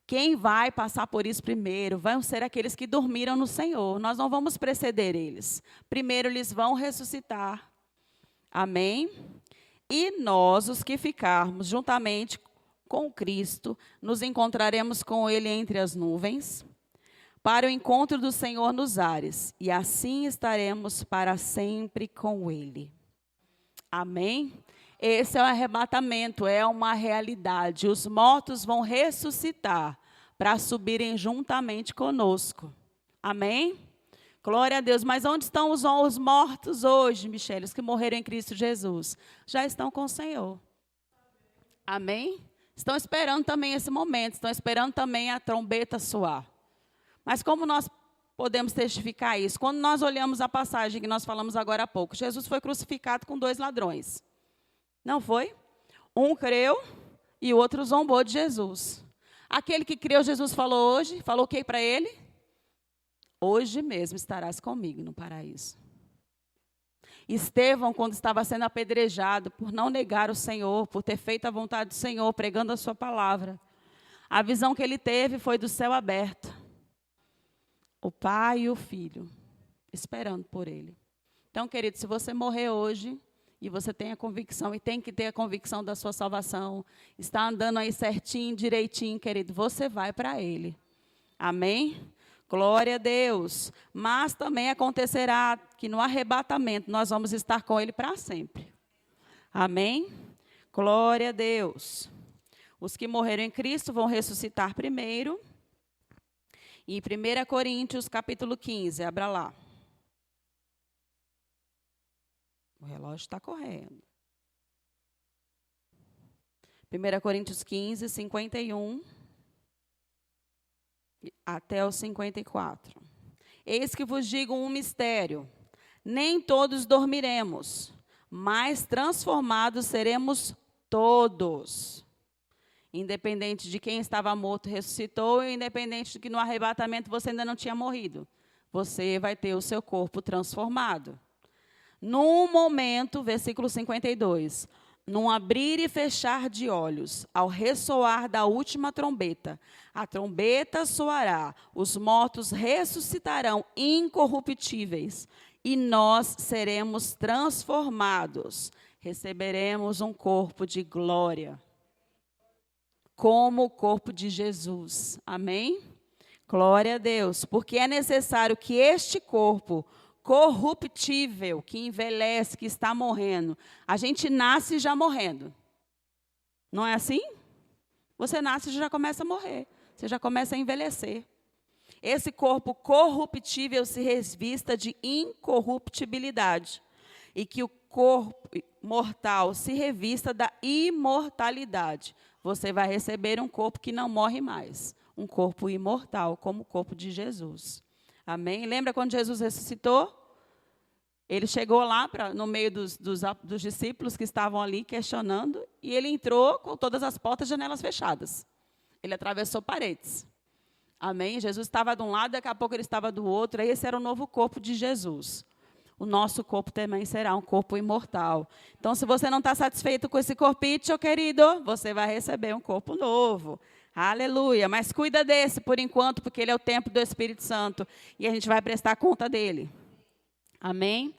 quem vai passar por isso primeiro vão ser aqueles que dormiram no Senhor. Nós não vamos preceder eles. Primeiro eles vão ressuscitar. Amém? E nós, os que ficarmos juntamente com Cristo, nos encontraremos com Ele entre as nuvens, para o encontro do Senhor nos ares, e assim estaremos para sempre com Ele. Amém? Esse é o arrebatamento, é uma realidade. Os mortos vão ressuscitar para subirem juntamente conosco. Amém? Glória a Deus. Mas onde estão os mortos hoje, Michele? Os que morreram em Cristo Jesus? Já estão com o Senhor. Amém? Estão esperando também esse momento, estão esperando também a trombeta soar. Mas como nós podemos testificar isso? Quando nós olhamos a passagem que nós falamos agora há pouco, Jesus foi crucificado com 2 ladrões. Não foi? Um creu e o outro zombou de Jesus. Aquele que creu, Jesus falou hoje, falou o que para ele? Hoje mesmo estarás comigo no paraíso. Estevão, quando estava sendo apedrejado por não negar o Senhor, por ter feito a vontade do Senhor, pregando a sua palavra, a visão que ele teve foi do céu aberto. O Pai e o Filho, esperando por ele. Então, querido, se você morrer hoje, e você tem a convicção, e tem que ter a convicção da sua salvação, está andando aí certinho, direitinho, querido, você vai para ele. Amém? Glória a Deus. Mas também acontecerá que no arrebatamento nós vamos estar com Ele para sempre. Amém? Glória a Deus. Os que morreram em Cristo vão ressuscitar primeiro. Em 1 Coríntios, capítulo 15, abra lá. O relógio está correndo. 1 Coríntios 15, 51... até o 54. Eis que vos digo um mistério. Nem todos dormiremos, mas transformados seremos todos. Independente de quem estava morto, ressuscitou, e independente de que no arrebatamento você ainda não tinha morrido. Você vai ter o seu corpo transformado. Num momento, versículo 52... num abrir e fechar de olhos, ao ressoar da última trombeta, a trombeta soará, os mortos ressuscitarão incorruptíveis, e nós seremos transformados, receberemos um corpo de glória, como o corpo de Jesus. Amém? Glória a Deus, porque é necessário que este corpo corruptível, que envelhece, que está morrendo. A gente nasce já morrendo. Não é assim? Você nasce e já começa a morrer. Você já começa a envelhecer. Esse corpo corruptível se revista de incorruptibilidade. E que o corpo mortal se revista da imortalidade. Você vai receber um corpo que não morre mais. Um corpo imortal, como o corpo de Jesus. Amém? Lembra quando Jesus ressuscitou? Ele chegou lá no meio dos discípulos que estavam ali questionando, e ele entrou com todas as portas e janelas fechadas. Ele atravessou paredes. Amém? Jesus estava de um lado, daqui a pouco ele estava do outro, e esse era o novo corpo de Jesus. O nosso corpo também será um corpo imortal. Então, se você não está satisfeito com esse corpite, querido, você vai receber um corpo novo. Aleluia. Mas cuida desse por enquanto, porque ele é o templo do Espírito Santo. E a gente vai prestar conta dele. Amém?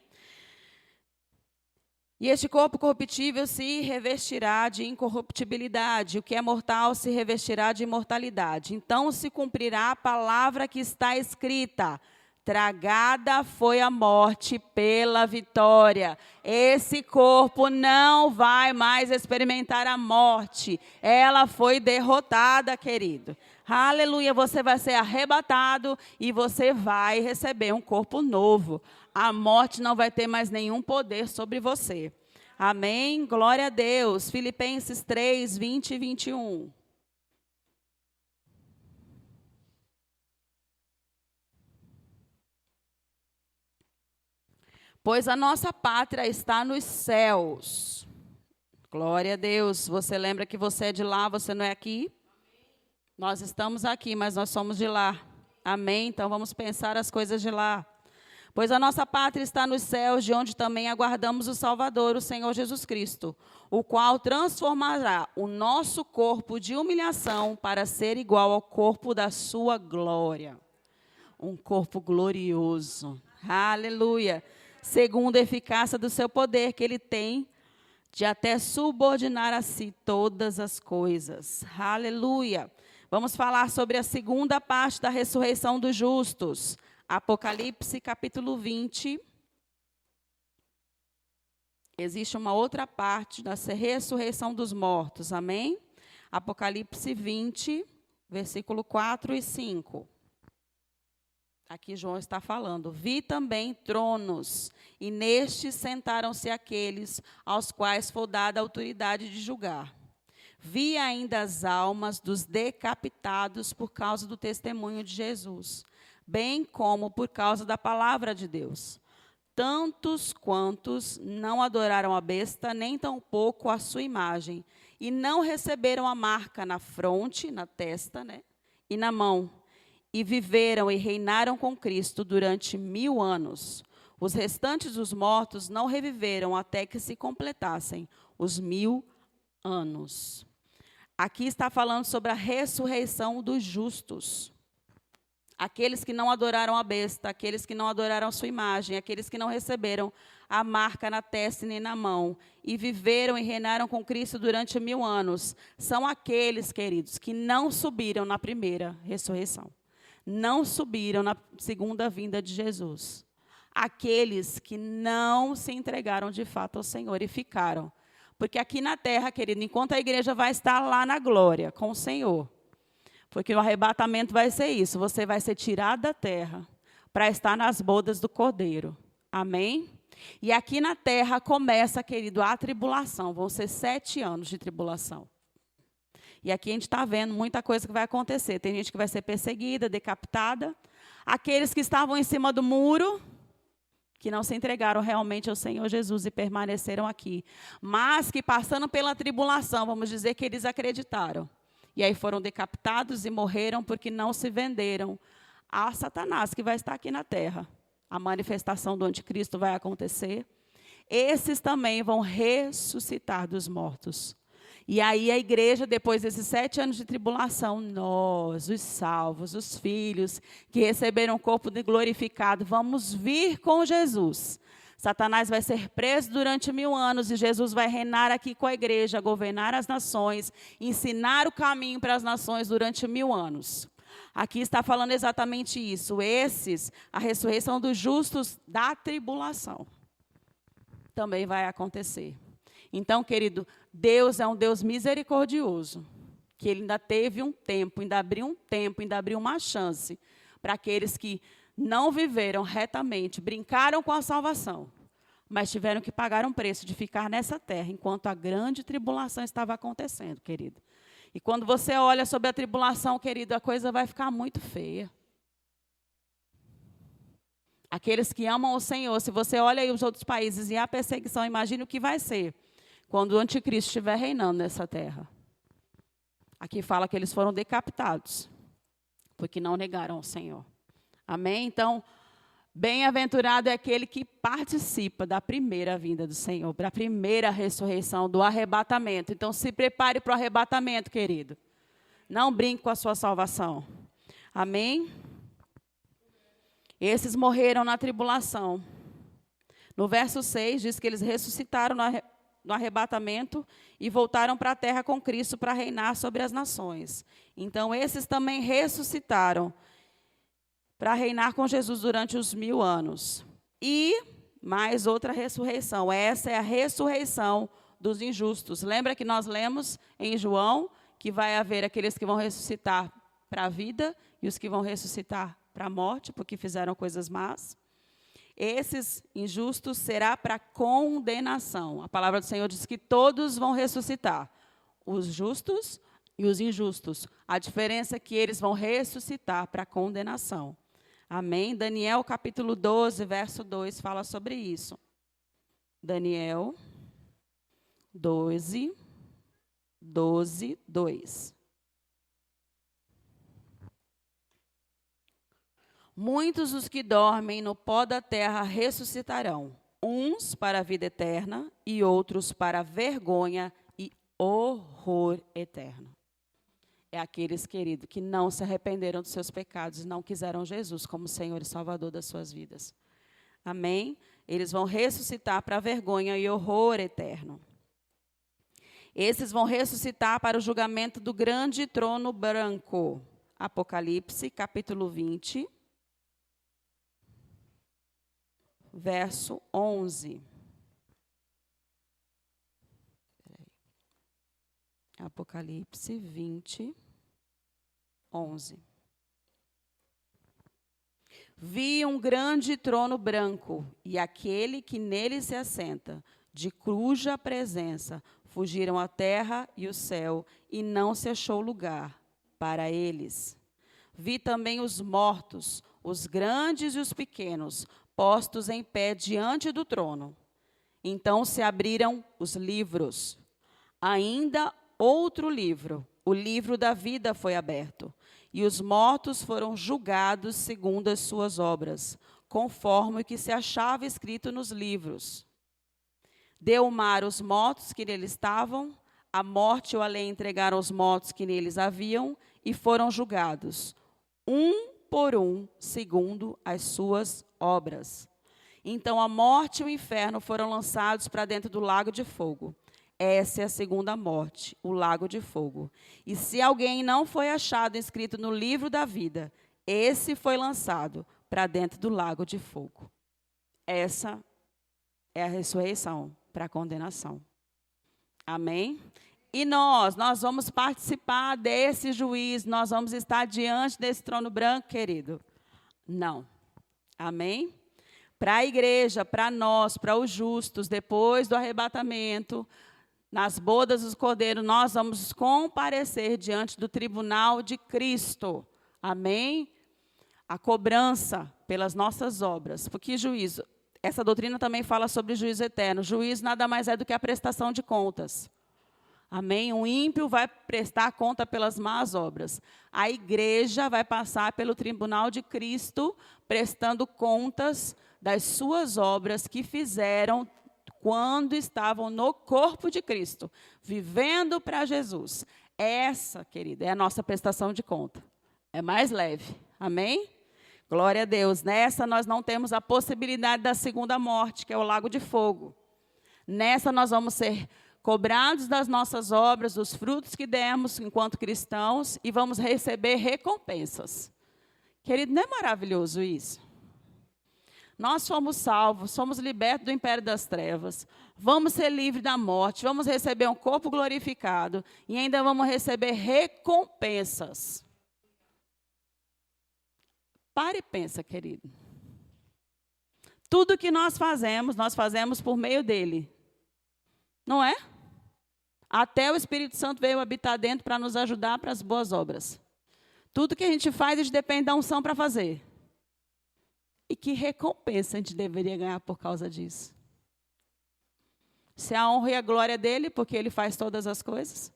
E este corpo corruptível se revestirá de incorruptibilidade. O que é mortal se revestirá de imortalidade. Então se cumprirá a palavra que está escrita: tragada foi a morte pela vitória. Esse corpo não vai mais experimentar a morte. Ela foi derrotada, querido. Aleluia, você vai ser arrebatado e você vai receber um corpo novo. A morte não vai ter mais nenhum poder sobre você. Amém? Glória a Deus. Filipenses 3, 20 e 21. Pois a nossa pátria está nos céus. Glória a Deus. Você lembra que você é de lá, você não é aqui? Nós estamos aqui, mas nós somos de lá. Amém? Então vamos pensar as coisas de lá. Pois a nossa pátria está nos céus, de onde também aguardamos o Salvador, o Senhor Jesus Cristo, o qual transformará o nosso corpo de humilhação para ser igual ao corpo da sua glória. Um corpo glorioso. Aleluia. Segundo a eficácia do seu poder que ele tem, de até subordinar a si todas as coisas. Aleluia. Vamos falar sobre a segunda parte da ressurreição dos justos. Apocalipse, capítulo 20. Existe uma outra parte da ressurreição dos mortos. Amém? Apocalipse 20, versículo 4 e 5. Aqui João está falando. Vi também tronos, e nestes sentaram-se aqueles aos quais foi dada a autoridade de julgar. Vi ainda as almas dos decapitados por causa do testemunho de Jesus, bem como por causa da palavra de Deus. Tantos quantos não adoraram a besta, nem tampouco a sua imagem, e não receberam a marca na fronte, na testa, e na mão, e viveram e reinaram com Cristo durante 1000 anos. Os restantes dos mortos não reviveram até que se completassem os 1000 anos. Aqui está falando sobre a ressurreição dos justos. Aqueles que não adoraram a besta, aqueles que não adoraram a sua imagem, aqueles que não receberam a marca na testa nem na mão, e viveram e reinaram com Cristo durante 1000 anos, são aqueles, queridos, que não subiram na primeira ressurreição. Não subiram na segunda vinda de Jesus. Aqueles que não se entregaram de fato ao Senhor e ficaram. Porque aqui na terra, querido, enquanto a igreja vai estar lá na glória com o Senhor, porque o arrebatamento vai ser isso, você vai ser tirado da terra para estar nas bodas do Cordeiro. Amém? E aqui na terra começa, querido, a tribulação. Vão ser 7 anos de tribulação. E aqui a gente está vendo muita coisa que vai acontecer. Tem gente que vai ser perseguida, decapitada. Aqueles que estavam em cima do muro, que não se entregaram realmente ao Senhor Jesus e permaneceram aqui. Mas que passando pela tribulação, vamos dizer que eles acreditaram. E aí foram decapitados e morreram porque não se venderam a Satanás, que vai estar aqui na terra. A manifestação do anticristo vai acontecer. Esses também vão ressuscitar dos mortos. E aí a igreja, depois desses 7 anos de tribulação, nós, os salvos, os filhos, que receberam o corpo glorificado, vamos vir com Jesus. Satanás vai ser preso durante 1000 anos e Jesus vai reinar aqui com a igreja, governar as nações, ensinar o caminho para as nações durante 1000 anos. Aqui está falando exatamente isso. Esses, a ressurreição dos justos da tribulação, também vai acontecer. Então, querido, Deus é um Deus misericordioso, que Ele ainda teve um tempo, ainda abriu uma chance para aqueles que não viveram retamente, brincaram com a salvação, mas tiveram que pagar um preço de ficar nessa terra, enquanto a grande tribulação estava acontecendo, querido. E quando você olha sobre a tribulação, querido, a coisa vai ficar muito feia. Aqueles que amam o Senhor, se você olha aí os outros países e a perseguição, imagine o que vai ser quando o anticristo estiver reinando nessa terra. Aqui fala que eles foram decapitados, porque não negaram o Senhor. Amém? Então, bem-aventurado é aquele que participa da primeira vinda do Senhor, da primeira ressurreição, do arrebatamento. Então, se prepare para o arrebatamento, querido. Não brinque com a sua salvação. Amém? Esses morreram na tribulação. No verso 6, diz que eles ressuscitaram no arrebatamento e voltaram para a terra com Cristo para reinar sobre as nações. Então, esses também ressuscitaram para reinar com Jesus durante os 1000 anos. E mais outra ressurreição. Essa é a ressurreição dos injustos. Lembra que nós lemos em João que vai haver aqueles que vão ressuscitar para a vida e os que vão ressuscitar para a morte, porque fizeram coisas más? Esses injustos será para condenação. A palavra do Senhor diz que todos vão ressuscitar, os justos e os injustos. A diferença é que eles vão ressuscitar para condenação. Amém? Daniel, capítulo 12, verso 2, fala sobre isso. Daniel 12, 2. Muitos os que dormem no pó da terra ressuscitarão, uns para a vida eterna e outros para a vergonha e horror eterno. É aqueles, querido, que não se arrependeram dos seus pecados e não quiseram Jesus como Senhor e Salvador das suas vidas. Amém? Eles vão ressuscitar para a vergonha e horror eterno. Esses vão ressuscitar para o julgamento do grande trono branco. Apocalipse, capítulo 20. Verso 11. Apocalipse 20, 11. Vi um grande trono branco, e aquele que nele se assenta, de cuja presença fugiram a terra e o céu, e não se achou lugar para eles. Vi também os mortos, os grandes e os pequenos, postos em pé diante do trono. Então se abriram os livros. Ainda outro livro, o livro da vida, foi aberto. E os mortos foram julgados segundo as suas obras, conforme o que se achava escrito nos livros. Deu o mar os mortos que nele estavam, a morte e o além entregaram os mortos que neles haviam, e foram julgados, um por um, segundo as suas obras. Então a morte e o inferno foram lançados para dentro do lago de fogo. Essa é a segunda morte, o lago de fogo. E se alguém não foi achado inscrito no livro da vida, esse foi lançado para dentro do lago de fogo. Essa é a ressurreição para a condenação. Amém? E nós vamos participar desse juízo, nós vamos estar diante desse trono branco, querido? Não. Amém? Para a igreja, para nós, para os justos, depois do arrebatamento, nas bodas do Cordeiro, nós vamos comparecer diante do tribunal de Cristo. Amém? A cobrança pelas nossas obras. Porque juízo, essa doutrina também fala sobre juízo eterno. Juízo nada mais é do que a prestação de contas. Amém? O ímpio vai prestar conta pelas más obras. A igreja vai passar pelo tribunal de Cristo, prestando contas das suas obras que fizeram quando estavam no corpo de Cristo, vivendo para Jesus. Essa, querida, é a nossa prestação de conta. É mais leve. Amém? Glória a Deus. Nessa nós não temos a possibilidade da segunda morte, que é o lago de fogo. Nessa nós vamos ser cobrados das nossas obras, dos frutos que demos enquanto cristãos, e vamos receber recompensas. Querido, não é maravilhoso isso? Nós fomos salvos, somos libertos do império das trevas, vamos ser livres da morte, vamos receber um corpo glorificado e ainda vamos receber recompensas. Pare e pensa, querido. Tudo que nós fazemos por meio dele. Não é? Até o Espírito Santo veio habitar dentro para nos ajudar para as boas obras. Tudo que a gente faz, a gente depende da unção para fazer. E que recompensa a gente deveria ganhar por causa disso? Se a honra e a glória dele, porque ele faz todas as coisas.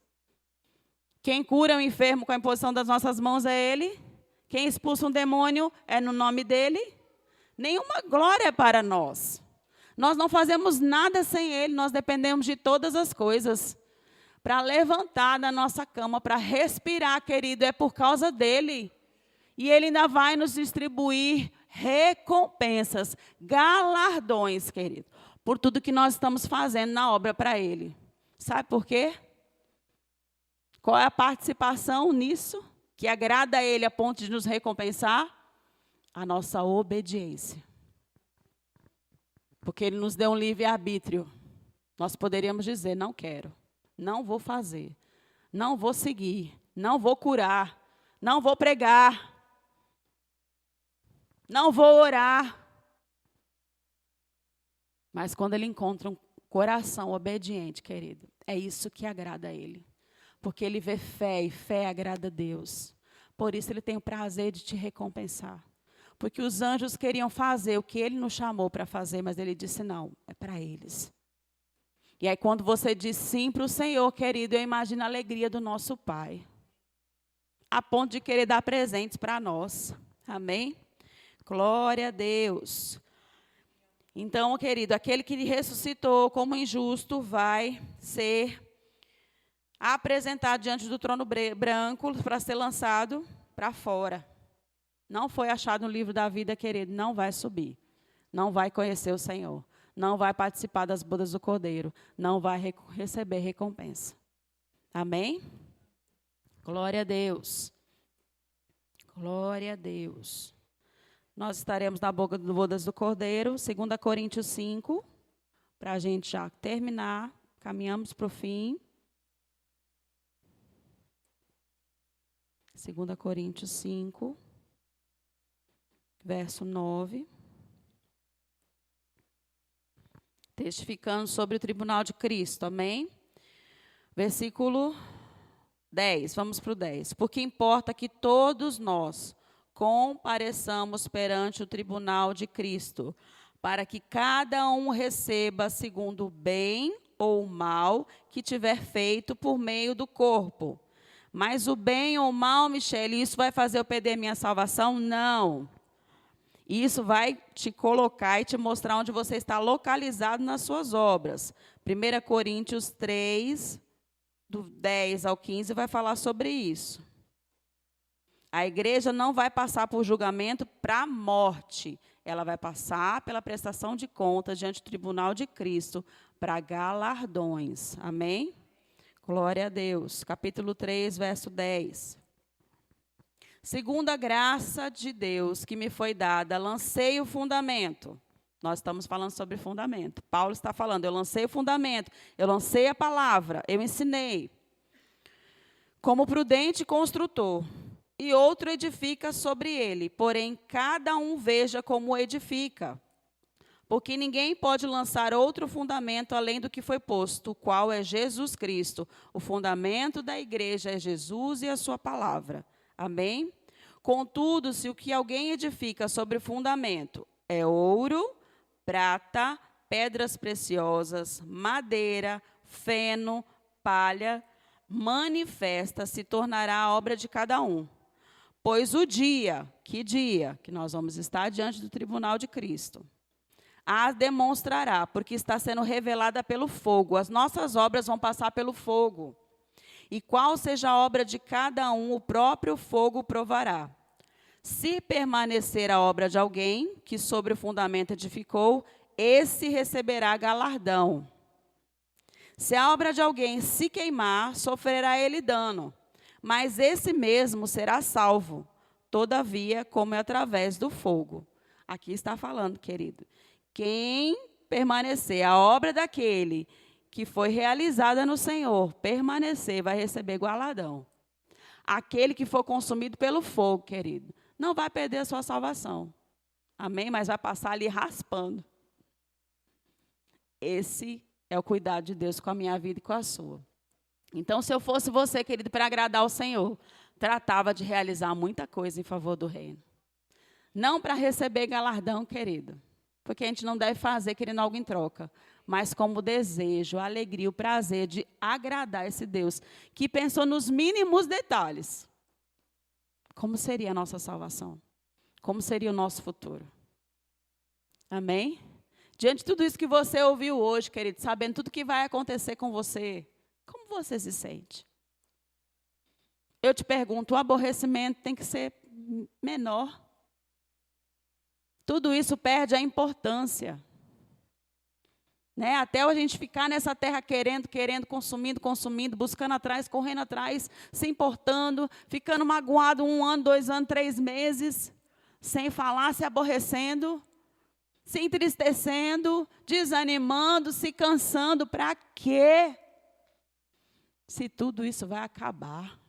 Quem cura o enfermo com a imposição das nossas mãos é ele. Quem expulsa um demônio é no nome dele. Nenhuma glória é para nós. Nós não fazemos nada sem ele, nós dependemos de todas as coisas. Para levantar da nossa cama, para respirar, querido, é por causa dele. E ele ainda vai nos distribuir recompensas, galardões, querido, por tudo que nós estamos fazendo na obra para ele. Sabe por quê? Qual é a participação nisso que agrada a ele a ponto de nos recompensar? A nossa obediência. Porque ele nos deu um livre-arbítrio. Nós poderíamos dizer, não quero, não vou fazer, não vou seguir, não vou curar, não vou pregar, não vou orar. Mas quando ele encontra um coração obediente, querido, é isso que agrada a ele. Porque ele vê fé e fé agrada a Deus. Por isso ele tem o prazer de te recompensar. Porque os anjos queriam fazer o que ele nos chamou para fazer, mas ele disse não, é para eles. E aí quando você diz sim para o Senhor, querido, eu imagino a alegria do nosso Pai. A ponto de querer dar presentes para nós. Amém? Glória a Deus. Então, querido, aquele que ressuscitou como injusto vai ser apresentado diante do trono branco para ser lançado para fora. Não foi achado no livro da vida, querido, não vai subir. Não vai conhecer o Senhor. Não vai participar das bodas do Cordeiro. Não vai receber recompensa. Amém? Glória a Deus. Glória a Deus. Nós estaremos na boca do bodas do Cordeiro, 2 Coríntios 5, para a gente já terminar. Caminhamos para o fim. 2 Coríntios 5, verso 9. Testificando sobre o tribunal de Cristo, amém? Versículo 10, vamos para o 10. Porque importa que todos nós compareçamos perante o tribunal de Cristo, para que cada um receba segundo o bem ou o mal que tiver feito por meio do corpo. Mas o bem ou o mal, Michele, isso vai fazer eu perder minha salvação? Não. Isso vai te colocar e te mostrar onde você está localizado nas suas obras. 1 Coríntios 3, do 10 ao 15, vai falar sobre isso. A igreja não vai passar por julgamento para a morte. Ela vai passar pela prestação de contas diante do tribunal de Cristo para galardões. Amém? Glória a Deus. Capítulo 3, verso 10. Segundo a graça de Deus que me foi dada, lancei o fundamento. Nós estamos falando sobre fundamento. Paulo está falando, eu lancei o fundamento, eu lancei a palavra, eu ensinei. Como prudente construtor, e outro edifica sobre ele, porém cada um veja como edifica. Porque ninguém pode lançar outro fundamento além do que foi posto, o qual é Jesus Cristo. O fundamento da igreja é Jesus e a sua palavra. Amém? Contudo, se o que alguém edifica sobre o fundamento é ouro, prata, pedras preciosas, madeira, feno, palha, manifesta se tornará a obra de cada um. Pois o dia? Que nós vamos estar diante do tribunal de Cristo. A demonstrará, porque está sendo revelada pelo fogo. As nossas obras vão passar pelo fogo. E qual seja a obra de cada um, o próprio fogo provará. Se permanecer a obra de alguém, que sobre o fundamento edificou, esse receberá galardão. Se a obra de alguém se queimar, sofrerá ele dano, mas esse mesmo será salvo, todavia, como é através do fogo. Aqui está falando, querido. Quem permanecer, a obra daquele que foi realizada no Senhor, permanecer, vai receber galardão. Aquele que for consumido pelo fogo, querido, não vai perder a sua salvação. Amém? Mas vai passar ali raspando. Esse é o cuidado de Deus com a minha vida e com a sua. Então, se eu fosse você, querido, para agradar ao Senhor, tratava de realizar muita coisa em favor do reino. Não para receber galardão, querido. Porque a gente não deve fazer querendo algo em troca. Mas como desejo, a alegria, o prazer de agradar esse Deus, que pensou nos mínimos detalhes. Como seria a nossa salvação? Como seria o nosso futuro? Amém? Diante de tudo isso que você ouviu hoje, querido, sabendo tudo que vai acontecer com você, como você se sente? Eu te pergunto, o aborrecimento tem que ser menor? Tudo isso perde a importância. Né? Até a gente ficar nessa terra querendo, consumindo, buscando atrás, correndo atrás, se importando, ficando magoado 1 ano, 2 anos, 3 meses, sem falar, se aborrecendo, se entristecendo, desanimando, se cansando. Para quê? Se tudo isso vai acabar.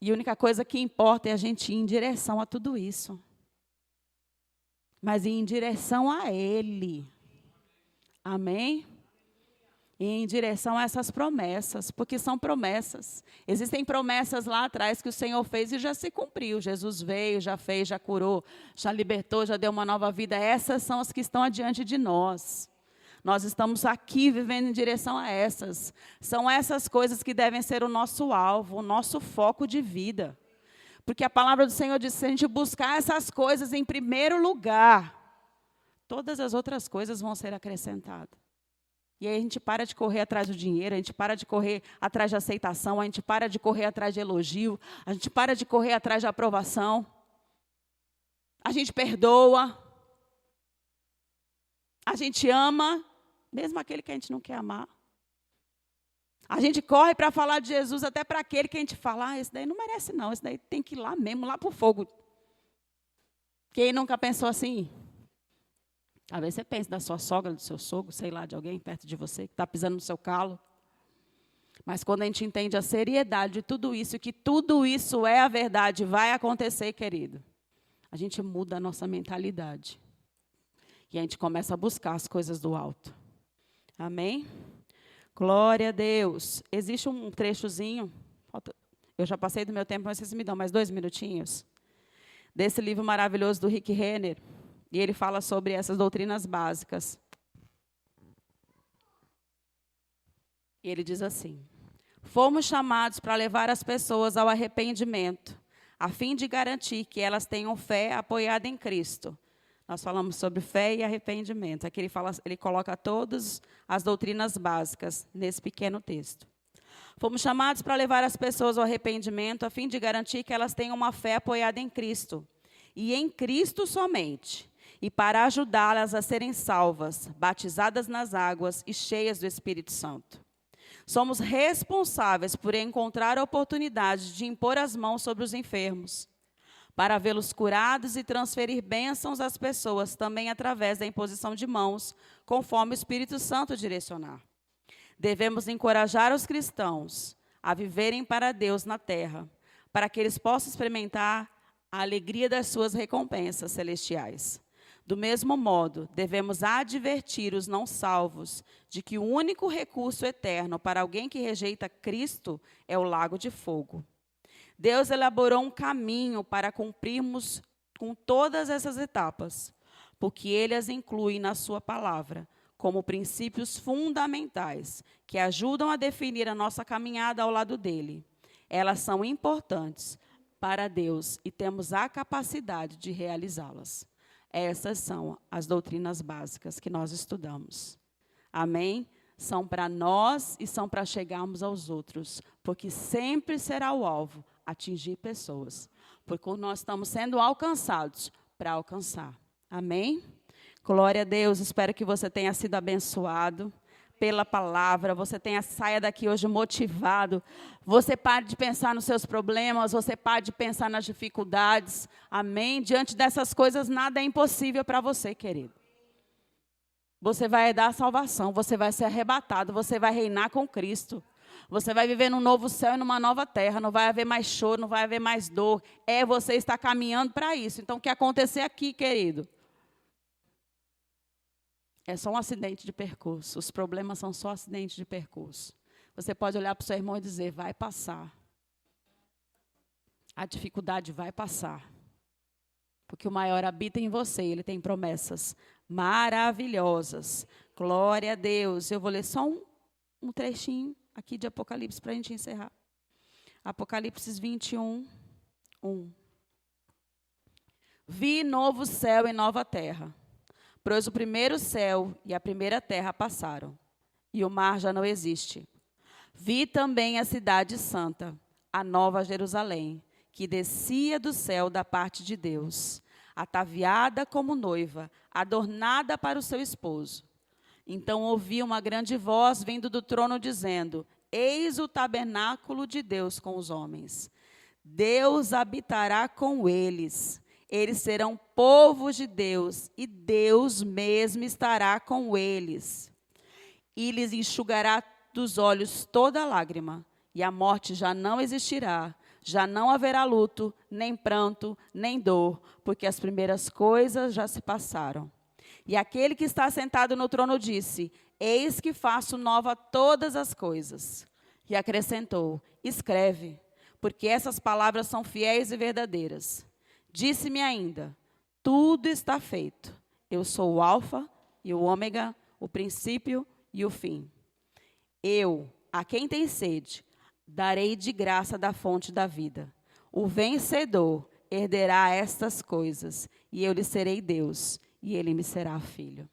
E a única coisa que importa é a gente ir em direção a tudo isso. Mas ir em direção a Ele. Amém? em direção a essas promessas, porque são promessas. Existem promessas lá atrás que o Senhor fez e já se cumpriu. Jesus veio, já fez, já curou, já libertou, já deu uma nova vida. Essas são as que estão adiante de nós. Nós estamos aqui vivendo em direção a essas. São essas coisas que devem ser o nosso alvo, o nosso foco de vida. Porque a palavra do Senhor diz que se a gente buscar essas coisas em primeiro lugar, todas as outras coisas vão ser acrescentadas. E aí a gente para de correr atrás do dinheiro, a gente para de correr atrás de aceitação, a gente para de correr atrás de elogio, a gente para de correr atrás de aprovação. A gente perdoa. A gente ama, mesmo aquele que a gente não quer amar. A gente corre para falar de Jesus até para aquele que a gente fala, esse daí não merece não, esse daí tem que ir lá mesmo, lá para o fogo. Quem nunca pensou assim? Talvez você pense da sua sogra, do seu sogro, sei lá, de alguém perto de você, que está pisando no seu calo. Mas quando a gente entende a seriedade de tudo isso, que tudo isso é a verdade, vai acontecer, querido, a gente muda a nossa mentalidade. E a gente começa a buscar as coisas do alto. Amém? Glória a Deus. Existe um trechozinho, eu já passei do meu tempo, mas vocês me dão mais 2 minutinhos, desse livro maravilhoso do Rick Renner. E ele fala sobre essas doutrinas básicas. E ele diz assim: fomos chamados para levar as pessoas ao arrependimento, a fim de garantir que elas tenham fé apoiada em Cristo. Nós falamos sobre fé e arrependimento. Aqui ele coloca todas as doutrinas básicas nesse pequeno texto. Fomos chamados para levar as pessoas ao arrependimento, a fim de garantir que elas tenham uma fé apoiada em Cristo. E em Cristo somente. E para ajudá-las a serem salvas, batizadas nas águas e cheias do Espírito Santo. Somos responsáveis por encontrar a oportunidade de impor as mãos sobre os enfermos, para vê-los curados e transferir bênçãos às pessoas, também através da imposição de mãos, conforme o Espírito Santo direcionar. Devemos encorajar os cristãos a viverem para Deus na terra, para que eles possam experimentar a alegria das suas recompensas celestiais. Do mesmo modo, devemos advertir os não salvos de que o único recurso eterno para alguém que rejeita Cristo é o lago de fogo. Deus elaborou um caminho para cumprirmos com todas essas etapas, porque Ele as inclui na sua palavra, como princípios fundamentais, que ajudam a definir a nossa caminhada ao lado dEle. Elas são importantes para Deus e temos a capacidade de realizá-las. Essas são as doutrinas básicas que nós estudamos. Amém? São para nós e são para chegarmos aos outros, porque sempre será o alvo atingir pessoas, porque nós estamos sendo alcançados para alcançar. Amém? Glória a Deus, espero que você tenha sido abençoado pela palavra, saia daqui hoje motivado, você pare de pensar nos seus problemas, você pare de pensar nas dificuldades, amém? Diante dessas coisas, nada é impossível para você, querido. Você vai dar a salvação, você vai ser arrebatado, você vai reinar com Cristo. Você vai viver num novo céu e numa nova terra, não vai haver mais choro, não vai haver mais dor. Você está caminhando para isso. Então, o que acontecer aqui, querido? É só um acidente de percurso. Os problemas são só acidentes de percurso. Você pode olhar para o seu irmão e dizer, vai passar. A dificuldade vai passar. Porque o maior habita em você, ele tem promessas maravilhosas. Glória a Deus. Eu vou ler só um trechinho aqui de Apocalipse para a gente encerrar. Apocalipse 21, 1. Vi novo céu e nova terra. Pois o primeiro céu e a primeira terra passaram, e o mar já não existe. Vi também a cidade santa, a nova Jerusalém, que descia do céu da parte de Deus, ataviada como noiva, adornada para o seu esposo. Então ouvi uma grande voz vindo do trono dizendo, eis o tabernáculo de Deus com os homens. Deus habitará com eles. Eles serão povos de Deus, e Deus mesmo estará com eles. E lhes enxugará dos olhos toda lágrima, e a morte já não existirá, já não haverá luto, nem pranto, nem dor, porque as primeiras coisas já se passaram. E aquele que está sentado no trono disse: eis que faço nova todas as coisas. E acrescentou: escreve, porque essas palavras são fiéis e verdadeiras. Disse-me ainda: tudo está feito. Eu sou o Alfa e o Ômega, o princípio e o fim. Eu, a quem tem sede, darei de graça da fonte da vida. O vencedor herderá estas coisas, e eu lhe serei Deus, e ele me será filho.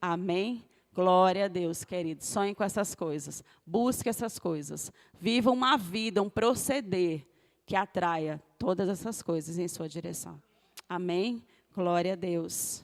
Amém? Glória a Deus, querido. Sonhe com essas coisas. Busque essas coisas. Viva uma vida, um proceder que atraia todas essas coisas em sua direção. Amém? Glória a Deus.